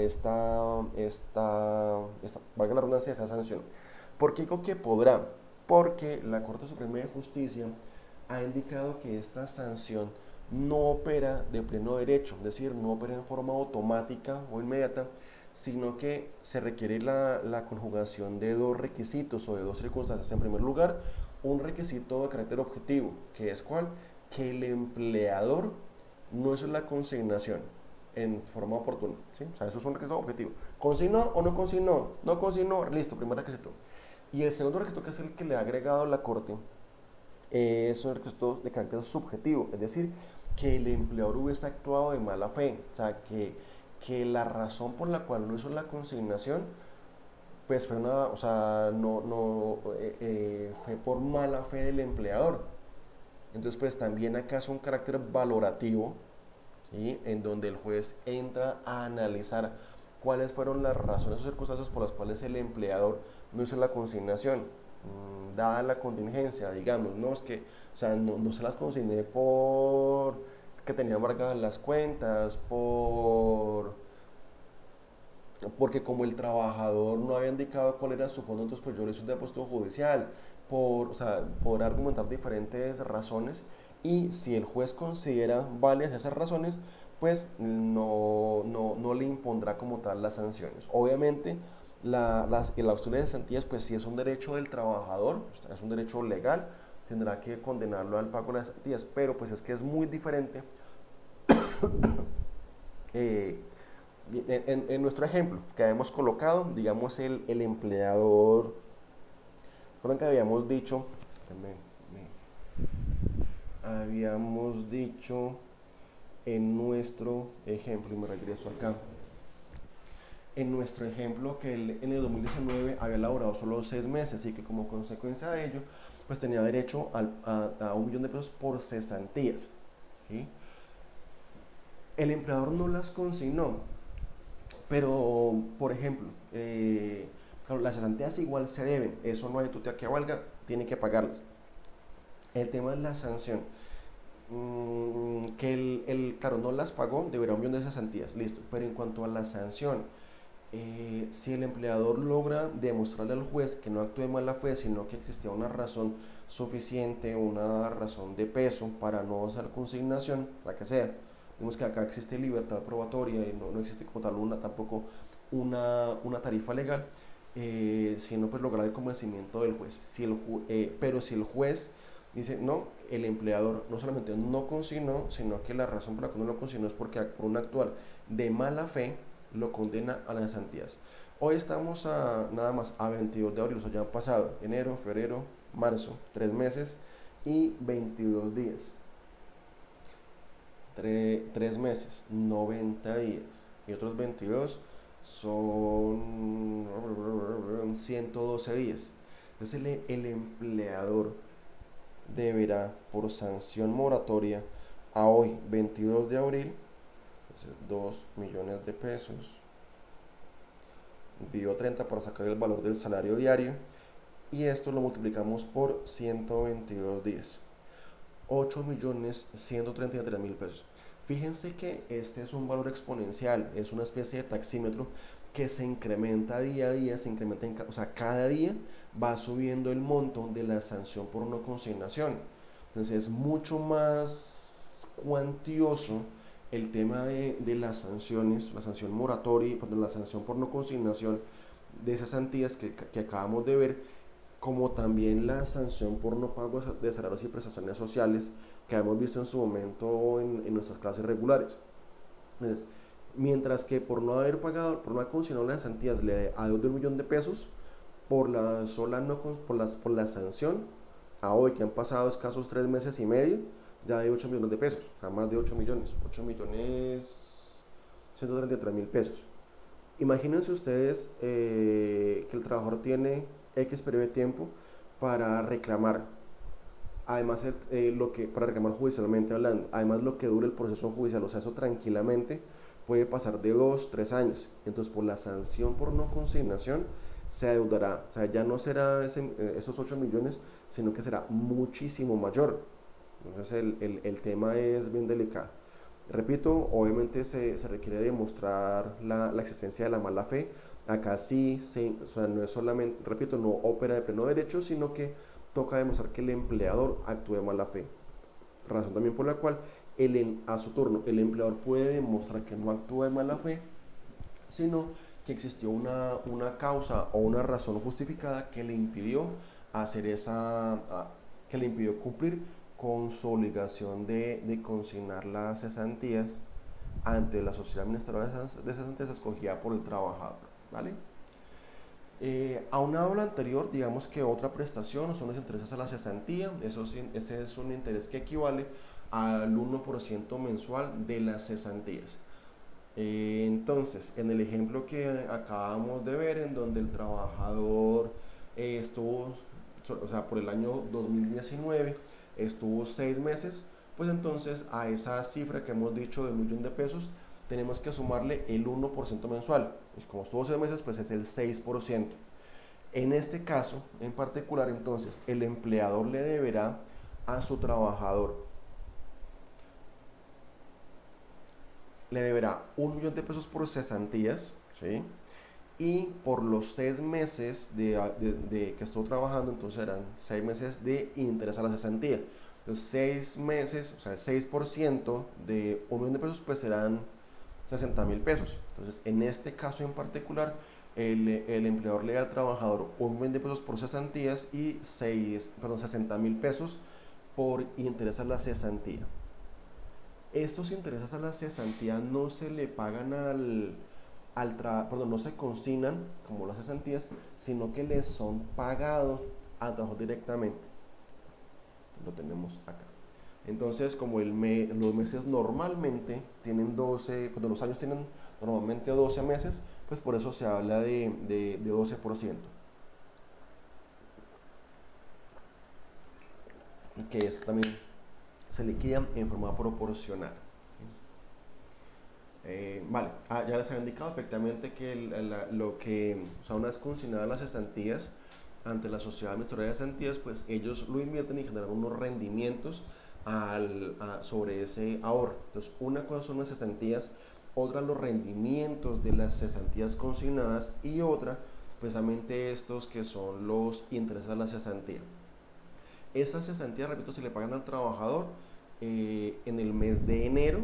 Speaker 1: valga la redundancia, esa sanción. ¿Por qué digo que podrá? Porque la Corte Suprema de Justicia ha indicado que esta sanción no opera de pleno derecho, es decir, no opera en forma automática o inmediata, sino que se requiere la conjugación de dos requisitos o de dos circunstancias. En primer lugar, un requisito de carácter objetivo, que es ¿cuál? Que el empleador no hizo la consignación en forma oportuna, ¿sí? O sea, eso es un requisito objetivo. ¿Consignó o no consignó? No consignó, listo, primer requisito. Y el segundo requisito, que es el que le ha agregado la Corte, es un requisito de carácter subjetivo, es decir, que el empleador hubiese actuado de mala fe, o sea, que la razón por la cual no hizo la consignación, pues fue una, o sea, fue por mala fe del empleador. Entonces, pues también acá es un carácter valorativo, ¿sí? En donde el juez entra a analizar cuáles fueron las razones o circunstancias por las cuales el empleador no hizo la consignación. Dada la contingencia, digamos, no es que, o sea, no se las consigné por que tenía marcadas las cuentas, porque como el trabajador no había indicado cuál era su fondo, entonces pues yo le hice un depósito judicial, o sea, por argumentar diferentes razones, y si el juez considera válidas esas razones, pues no le impondrá como tal las sanciones. Obviamente, el auxilio de cesantías, pues si es un derecho del trabajador, es un derecho legal, tendrá que condenarlo al pago de las cesantías, pero pues es que es muy diferente. eh, en nuestro ejemplo que habíamos colocado, digamos el empleador, recuerden que habíamos dicho, espérenme, habíamos dicho en nuestro ejemplo, y me regreso acá, en nuestro ejemplo que él en el 2019 había laborado solo 6 meses y que como consecuencia de ello, pues tenía derecho a 1 millón de pesos por cesantías, ¿sí? El empleador no las consignó, pero, por ejemplo, claro, las cesantías igual se deben, eso no hay tutela que valga, tiene que pagarlas. El tema es la sanción, que claro, no las pagó, deberá 1 millón de cesantías, listo. Pero en cuanto a la sanción, si el empleador logra demostrarle al juez que no actuó de mala fe, sino que existía una razón suficiente, una razón de peso para no hacer consignación, la que sea, vemos que acá existe libertad probatoria y no existe como tal tampoco una tarifa legal, sino pues lograr el convencimiento del juez. Pero si el juez dice, no, el empleador no solamente no consignó, sino que la razón por la que no lo consignó es porque por un actuar de mala fe lo condena a las cesantías. Hoy estamos nada más a 22 de abril, o sea, ya han pasado enero, febrero, marzo, 3 meses y 22 días. 3 meses, 90 días y otros 22 son 112 días. Entonces el empleador deberá por sanción moratoria a hoy 22 de abril 2 millones de pesos dividido 30 para sacar el valor del salario diario, y esto lo multiplicamos por 122 días, 8.133.000 pesos. Fíjense que este es un valor exponencial, es una especie de taxímetro que se incrementa día a día, se incrementa o sea, cada día va subiendo el monto de la sanción por no consignación. Entonces es mucho más cuantioso el tema de las sanciones, la sanción moratoria, perdón, la sanción por no consignación de esas cesantías que acabamos de ver, como también la sanción por no pago de salarios y prestaciones sociales que hemos visto en su momento en nuestras clases regulares. Entonces, mientras que por no haber pagado, por no haber consignado las cesantías, le adeuda 1 millón de pesos, por la sola no por la sanción, a hoy que han pasado escasos 3 meses y medio, ya de 8 millones de pesos, o sea, más de 8 millones, 8 millones 133.000 pesos. Imagínense ustedes que el trabajador tiene X periodo de tiempo para reclamar, además para reclamar judicialmente hablando, además lo que dure el proceso judicial, o sea, eso tranquilamente puede pasar de 2, 3 años. Entonces, por la sanción por no consignación, se adeudará, o sea, ya no será esos 8 millones, sino que será muchísimo mayor. Entonces, el tema es bien delicado. Repito, obviamente se requiere demostrar la existencia de la mala fe. Acá sí, o sea, no es solamente, repito, no opera de pleno derecho, sino que toca demostrar que el empleador actúe de mala fe. razón también por la cual a su turno el empleador puede demostrar que no actúa de mala fe, sino que existió una causa o una razón justificada que le impidió hacer que le impidió cumplir con su obligación de consignar las cesantías ante la sociedad administradora de cesantías escogida por el trabajador, ¿vale? Aunado a lo anterior, digamos que otra prestación son los intereses a la cesantía. Ese es un interés que equivale al 1% mensual de las cesantías. Entonces, en el ejemplo que acabamos de ver, en donde el trabajador estuvo, o sea, por el año 2019, estuvo 6 meses, pues entonces a esa cifra que hemos dicho de 1.000.000 de pesos, tenemos que sumarle el 1% mensual. Y como estuvo 6 meses, pues es el 6%. En este caso, en particular, entonces, el empleador le deberá a su trabajador, le deberá 1.000.000 de pesos por cesantías, ¿sí? Y por los 6 meses que estuvo trabajando, entonces serán 6 meses de interés a la cesantía. Los 6 meses, o sea, el 6% de 1.000.000 de pesos, pues serán 60.000 pesos. Entonces, en este caso en particular, el empleador le da al trabajador 1.000.000 de pesos por cesantías y 60.000 pesos por interés a la cesantía. Estos intereses a la cesantía no se le pagan no se consignan como las cesantías, sino que les son pagados al trabajador directamente. Lo tenemos acá. Entonces, como los meses normalmente tienen 12, pues los años tienen normalmente 12 meses, pues por eso se habla de 12%. Que es también se liquidan en forma proporcional. Vale, ya les había indicado efectivamente que o sea, una vez consignadas las cesantías ante la sociedad administradora de cesantías, pues ellos lo invierten y generan unos rendimientos sobre ese ahorro. Entonces, una cosa son las cesantías, otra los rendimientos de las cesantías consignadas y otra precisamente estos que son los intereses a la cesantía. Estas cesantías, repito, se le pagan al trabajador en el mes de enero,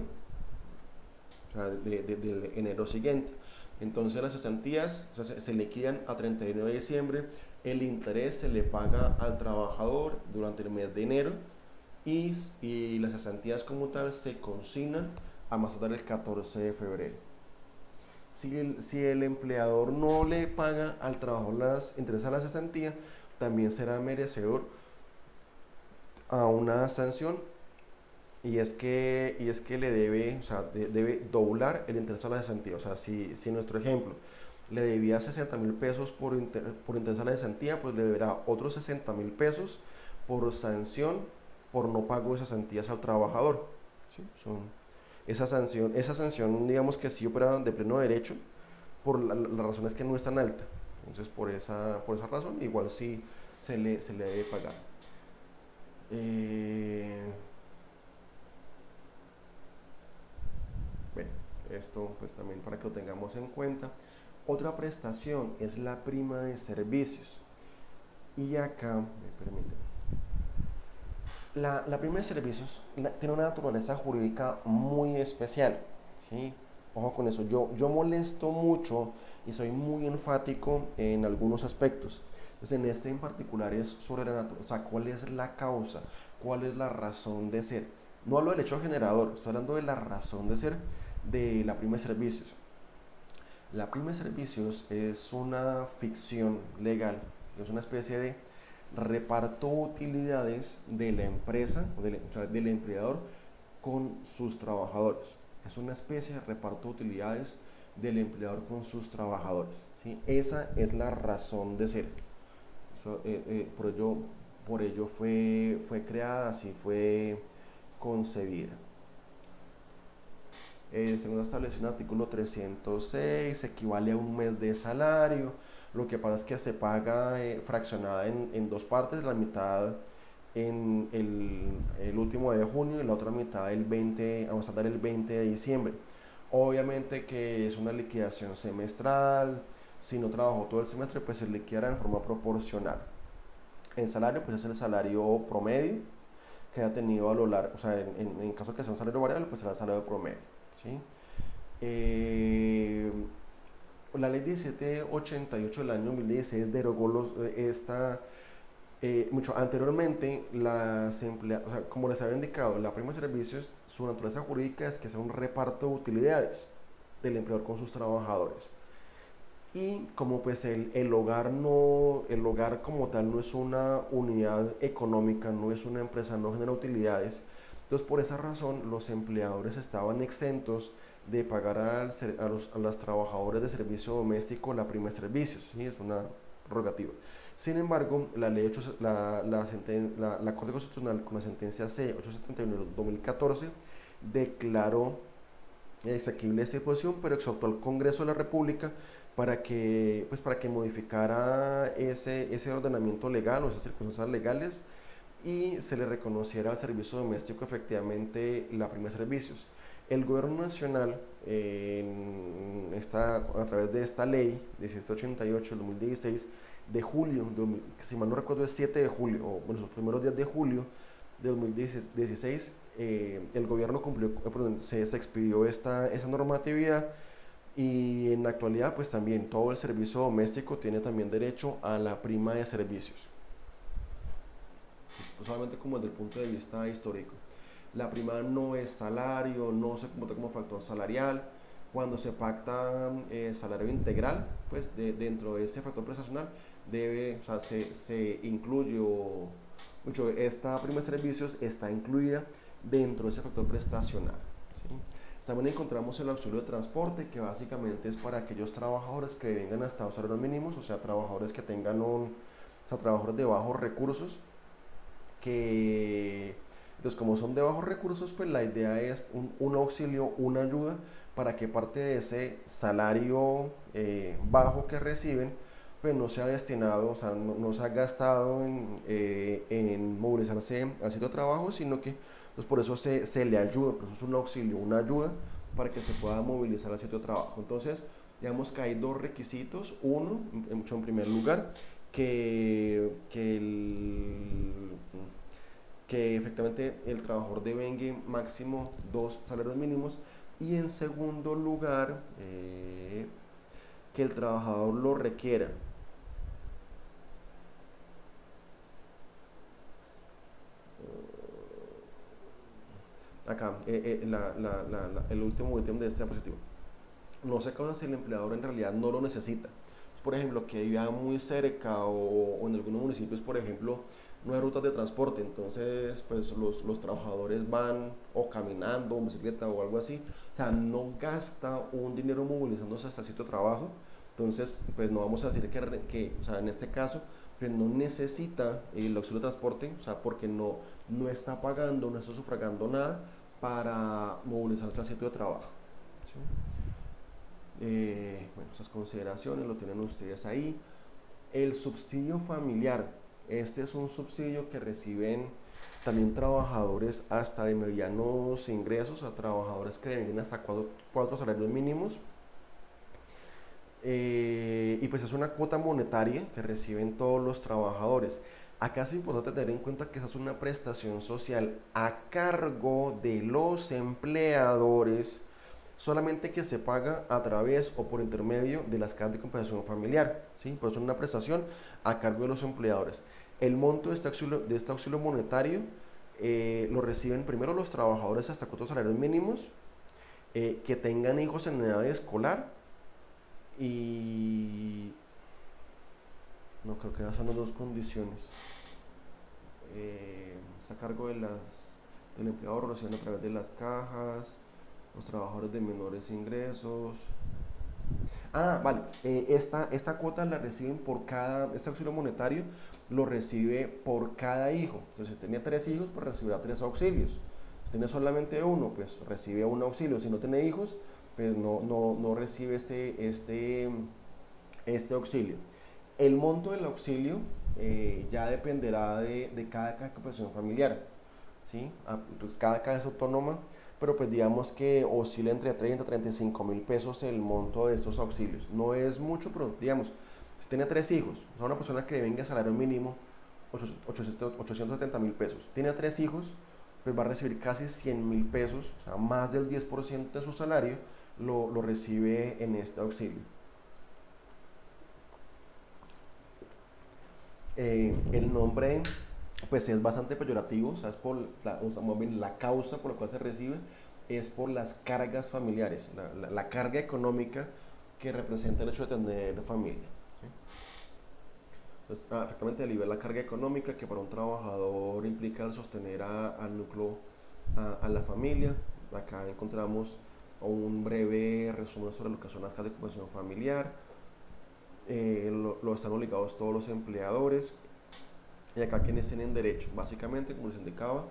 Speaker 1: o sea, del enero siguiente. Entonces las cesantías se liquidan a 31 de diciembre, el interés se le paga al trabajador durante el mes de enero y las cesantías como tal se consignan a más tardar el 14 de febrero. Si el empleador no le paga al trabajador las intereses a la cesantía, también será merecedor a una sanción, y es que le debe, o sea, debe doblar el interés a la cesantía. O sea, si nuestro ejemplo le debía 60.000 pesos por interés a la cesantía, pues le deberá otros 60.000 pesos por sanción por no pago de cesantías al trabajador, ¿sí? Esa sanción, digamos que sí opera de pleno derecho, por la razón es que no es tan alta. Entonces, por esa razón, igual sí se le debe pagar. Bueno, esto pues también para que lo tengamos en cuenta. Otra prestación es la prima de servicios. Y acá, me permiten, la prima de servicios tiene una naturaleza jurídica muy especial, ¿sí? Ojo con eso, yo molesto mucho y soy muy enfático en algunos aspectos. Entonces, en este en particular es sobre la naturaleza, o sea, cuál es la causa, cuál es la razón de ser. No hablo del hecho generador, estoy hablando de la razón de ser de la prima de servicios. La prima de servicios es una ficción legal, es una especie de reparto utilidades de la empresa, o sea, del empleador con sus trabajadores. Es una especie de reparto de utilidades del empleador con sus trabajadores, ¿sí? Esa es la razón de ser. Eso, por ello fue creada, así fue concebida. Según establece en el artículo 306, equivale a un mes de salario. Lo que pasa es que se paga fraccionada en dos partes, la mitad en el último de junio y la otra mitad vamos a dar el 20 de diciembre. Obviamente que es una liquidación semestral, si no trabajó todo el semestre, pues se liquidará en forma proporcional. El salario, pues es el salario promedio, que haya tenido a lo largo, o sea, en caso de que sea un salario variable, pues será el salario promedio, ¿sí? Eh, la ley 1788 del año 2016 derogó mucho anteriormente, o sea, como les había indicado, la prima de servicios, su naturaleza jurídica es que sea un reparto de utilidades del empleador con sus trabajadores. Y como pues el hogar no, el hogar como tal no es una unidad económica, no es una empresa, no genera utilidades, entonces por esa razón los empleadores estaban exentos de pagar a los trabajadores de servicio doméstico la prima de servicios, ¿sí? Es una prerrogativa. Sin embargo, la ley 8, la Corte Constitucional con la sentencia C-871-2014 declaró exequible esta disposición, pero exhortó al Congreso de la República para que modificara ese ordenamiento legal o esas circunstancias legales y se le reconociera al servicio doméstico efectivamente la prima de servicios. El gobierno nacional, a través de esta ley 1788 del 2016, de julio, que si mal no recuerdo es 7 de julio, o bueno, los primeros días de julio de 2016, el gobierno cumplió, se expidió esa normatividad y en la actualidad pues también todo el servicio doméstico tiene también derecho a la prima de servicios, pues, solamente como desde el punto de vista histórico. La prima no es salario, no se computa como factor salarial. Cuando se pacta salario integral, pues dentro de ese factor prestacional o sea, se incluye, mucho, esta prima de servicios está incluida dentro de ese factor prestacional, ¿sí? También encontramos el auxilio de transporte, que básicamente es para aquellos trabajadores que vengan hasta los salarios mínimos, o sea, trabajadores que tengan o sea, trabajadores de bajos recursos, que entonces como son de bajos recursos, pues la idea es un auxilio, una ayuda para que parte de ese salario bajo que reciben pues no sea destinado, o sea, no sea gastado en movilizarse al sitio de trabajo, sino que pues por eso se le ayuda, por eso es un auxilio, una ayuda para que se pueda movilizar al sitio de trabajo. Entonces, digamos que hay dos requisitos. Uno, en primer lugar, que, que, el, que efectivamente el trabajador devengue máximo 2 salarios mínimos. Y en segundo lugar, que el trabajador lo requiera. Acá, el último ítem de este diapositivo. No se causa si el empleador en realidad no lo necesita. Por ejemplo, que viva muy cerca o en algunos municipios, por ejemplo, no hay rutas de transporte, entonces pues los trabajadores van o caminando, o en bicicleta o algo así, o sea, no gasta un dinero movilizándose hasta el sitio de trabajo, entonces pues no vamos a decir o sea, en este caso, pues no necesita el auxilio de transporte, o sea, porque no está pagando, no está sufragando nada para movilizarse al sitio de trabajo, ¿sí? Bueno, esas consideraciones lo tienen ustedes ahí. El subsidio familiar, este es un subsidio que reciben también trabajadores hasta de medianos ingresos, a trabajadores que deben hasta cuatro salarios mínimos. Y pues es una cuota monetaria que reciben todos los trabajadores. Acá es importante tener en cuenta que esa es una prestación social a cargo de los empleadores, solamente que se paga a través o por intermedio de las cajas de compensación familiar, ¿sí? Por eso es una prestación a cargo de los empleadores. El monto de este auxilio monetario lo reciben primero los trabajadores hasta 4 salarios mínimos, que tengan hijos en edad escolar y... No, creo que esas son las dos condiciones. Está a cargo del empleador, lo reciben a través de las cajas, los trabajadores de menores ingresos. Ah, vale. Esta cuota la reciben este auxilio monetario lo recibe por cada hijo. Entonces, si tenía 3 hijos, pues recibirá 3 auxilios. Si tiene solamente uno, pues recibe un auxilio. Si no tiene hijos, pues no recibe este auxilio. El monto del auxilio ya dependerá de cada caja de compensación familiar, ¿sí? Pues cada caja es autónoma, pero pues digamos que oscila entre 30 y 35 mil pesos el monto de estos auxilios. No es mucho, pero digamos, si tiene 3 hijos, o sea, una persona que devenga salario mínimo, 870.000 pesos. Tiene 3 hijos, pues va a recibir casi 100.000 pesos, o sea, más del 10% de su salario lo recibe en este auxilio. El nombre pues es bastante peyorativo, o sea, es por la causa por la cual se recibe es por las cargas familiares, la carga económica que representa el hecho de tener familia. ¿Sí? Entonces, efectivamente alivia la carga económica que para un trabajador implica el sostener al núcleo, a la familia. Acá encontramos un breve resumen sobre lo que son las cargas de compensación familiar. Lo están obligados todos los empleadores. Y acá quienes tienen derecho, básicamente, como les indicaba,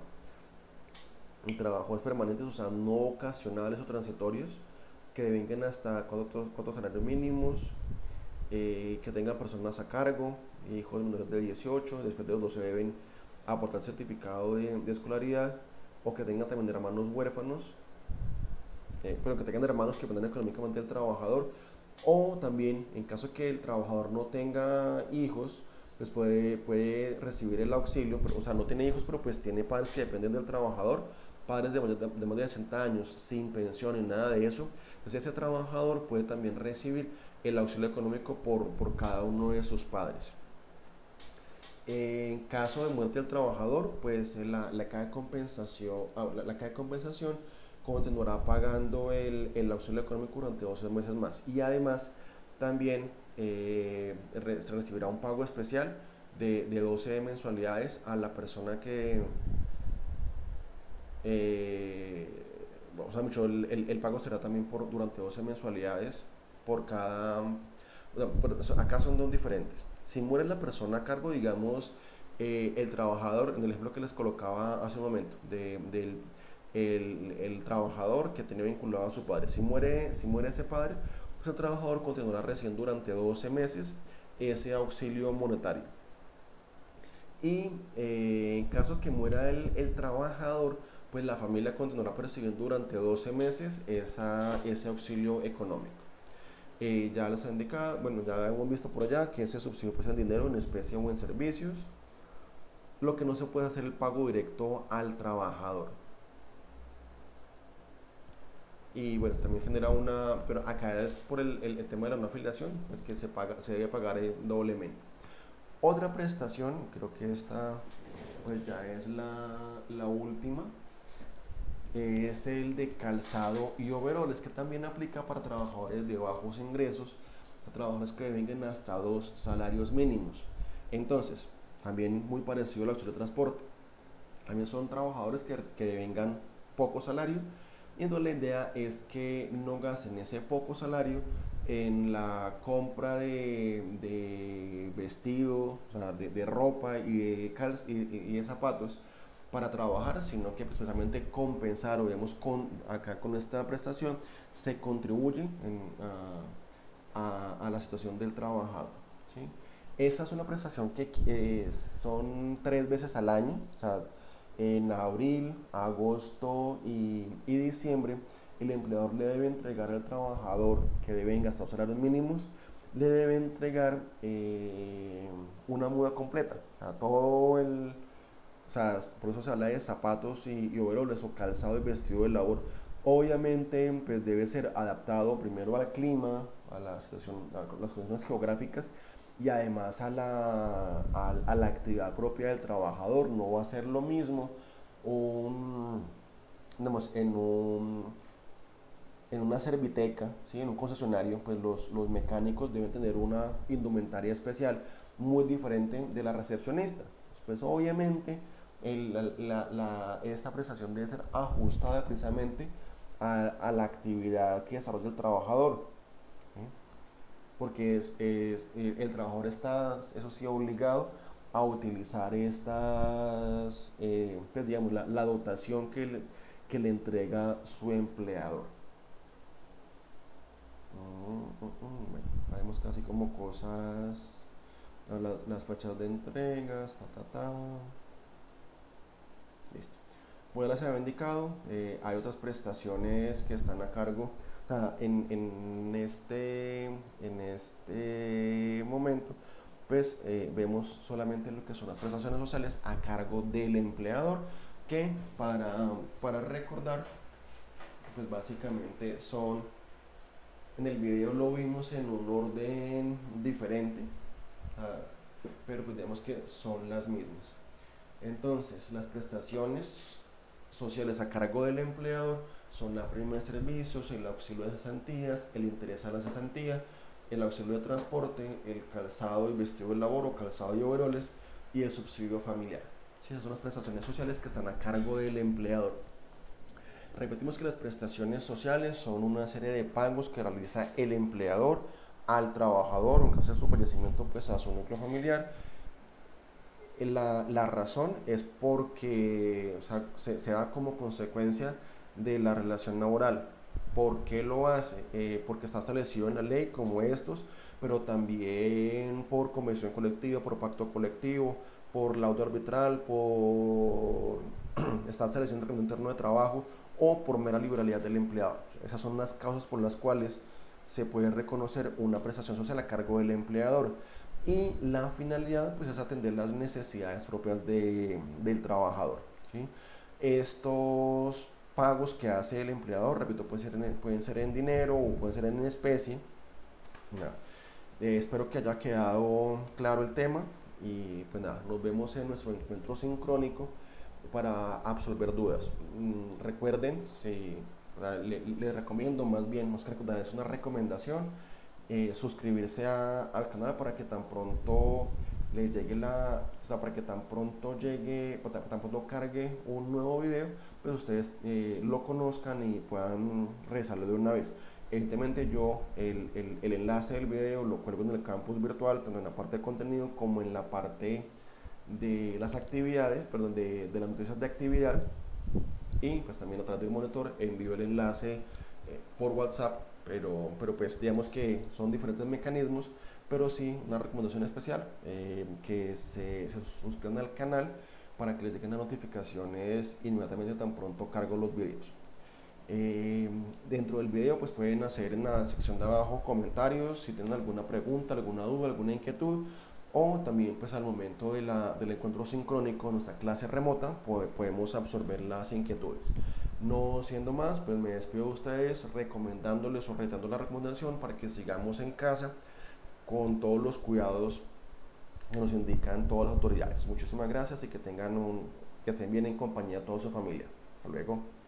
Speaker 1: en trabajos permanentes, o sea, no ocasionales o transitorios, que devengan hasta 4 salarios mínimos, que tengan personas a cargo, hijos menores de 18, después de los 12 deben aportar certificado de escolaridad, o que tengan también hermanos huérfanos, pero que tengan hermanos que dependan económicamente del trabajador, o también en caso que el trabajador no tenga hijos, pues puede recibir el auxilio, pero, o sea, no tiene hijos, pero pues tiene padres que dependen del trabajador, padres de más de 60 años, sin pensión ni nada de eso, pues ese trabajador puede también recibir el auxilio económico por cada uno de sus padres. En caso de muerte del trabajador, pues la caja de compensación, la caja de compensación continuará pagando el auxilio económico durante 12 meses más. Y además también se recibirá un pago especial de 12 mensualidades a la persona que, eh, o sea, mucho, el pago será también durante 12 mensualidades por cada. Acá son dos diferentes. Si muere la persona a cargo, digamos, el trabajador, en el ejemplo que les colocaba hace un momento, del el trabajador que tenía vinculado a su padre, si muere ese padre, pues el trabajador continuará recibiendo durante 12 meses ese auxilio monetario. Y en caso que muera el trabajador, pues la familia continuará percibiendo durante 12 meses ese auxilio económico. Ya les he indicado, bueno, ya hemos visto por allá que ese subsidio puede ser en dinero, en especie o en servicios. Lo que no se puede hacer el pago directo al trabajador. Y bueno, también genera pero acá es por el tema de la no afiliación, es que se debe pagar doblemente. Otra prestación, creo que esta pues ya es la última, es el de calzado y overoles, que también aplica para trabajadores de bajos ingresos, trabajadores que vengan hasta 2 salarios mínimos. Entonces, también muy parecido al auxilio de transporte, también son trabajadores que devengan poco salario, y entonces la idea es que no gasten ese poco salario en la compra de vestido, o sea, de ropa y de zapatos para trabajar, sino que pues, precisamente compensar, o digamos, acá con esta prestación se contribuye a la situación del trabajador. ¿Sí? Esta es una prestación que son 3 veces al año, o sea, en abril, agosto y diciembre, el empleador le debe entregar al trabajador que deben gastar los salarios mínimos, le debe entregar una muda completa, o sea, o sea, por eso se habla de zapatos y overoles o calzado y vestido de labor. Obviamente, pues debe ser adaptado primero al clima, a la situación, a las condiciones geográficas, y además a la actividad propia del trabajador. No va a ser lo mismo un, digamos, en una serviteca, ¿sí? En un concesionario, pues los mecánicos deben tener una indumentaria especial muy diferente de la recepcionista. Pues obviamente esta prestación debe ser ajustada precisamente a la actividad que desarrolla el trabajador, ¿sí? Porque el trabajador está, eso sí, obligado a utilizar pues digamos, la dotación que le entrega su empleador. Bueno, vemos casi como cosas, las fechas de entregas, listo. Como ya les había indicado, hay otras prestaciones que están a cargo, o sea, en este momento pues vemos solamente lo que son las prestaciones sociales a cargo del empleador, que para recordar, pues básicamente son, en el video lo vimos en un orden diferente, pero pues digamos que son las mismas. Entonces, las prestaciones sociales a cargo del empleador son la prima de servicios, el auxilio de cesantías, el interés a la cesantía, el auxilio de transporte, el calzado y vestido de labor o calzado y overoles y el subsidio familiar. Sí, esas son las prestaciones sociales que están a cargo del empleador. Repetimos que las prestaciones sociales son una serie de pagos que realiza el empleador al trabajador, en caso de su fallecimiento, pues a su núcleo familiar. La razón es porque, o sea, se da como consecuencia de la relación laboral. ¿Por qué lo hace? Porque está establecido en la ley como estos, pero también por convención colectiva, por pacto colectivo, por laudo arbitral, por está establecido en el reglamento interno de trabajo o por mera liberalidad del empleador. Esas son las causas por las cuales se puede reconocer una prestación social a cargo del empleador. Y la finalidad pues, es atender las necesidades propias del trabajador. ¿Sí? Estos pagos que hace el empleador, repito, pueden ser en dinero o pueden ser en especie. Espero que haya quedado claro el tema y pues nada, nos vemos en nuestro encuentro sincrónico para absolver dudas. Recuerden, les recomiendo más que recordar, es una recomendación, suscribirse al canal para que tan pronto les llegue o sea, para que tan pronto tan pronto cargue un nuevo video, pues ustedes lo conozcan y puedan revisarlo de una vez. Evidentemente yo el enlace del video lo cuelgo en el campus virtual, tanto en la parte de contenido como en la parte de las actividades, perdón, de las noticias de actividad, y pues también a través del monitor envío el enlace por WhatsApp, pero pues digamos que son diferentes mecanismos, pero sí una recomendación especial, que se suscriban al canal para que les lleguen las notificaciones inmediatamente tan pronto cargo los videos. Dentro del video pues pueden hacer en la sección de abajo comentarios si tienen alguna pregunta, alguna duda, alguna inquietud, o también pues al momento del encuentro sincrónico, nuestra clase remota, podemos absorber las inquietudes. No siendo más, pues me despido de ustedes recomendándoles o reiterando la recomendación para que sigamos en casa con todos los cuidados que nos indican todas las autoridades. Muchísimas gracias y que estén bien en compañía de toda su familia. Hasta luego.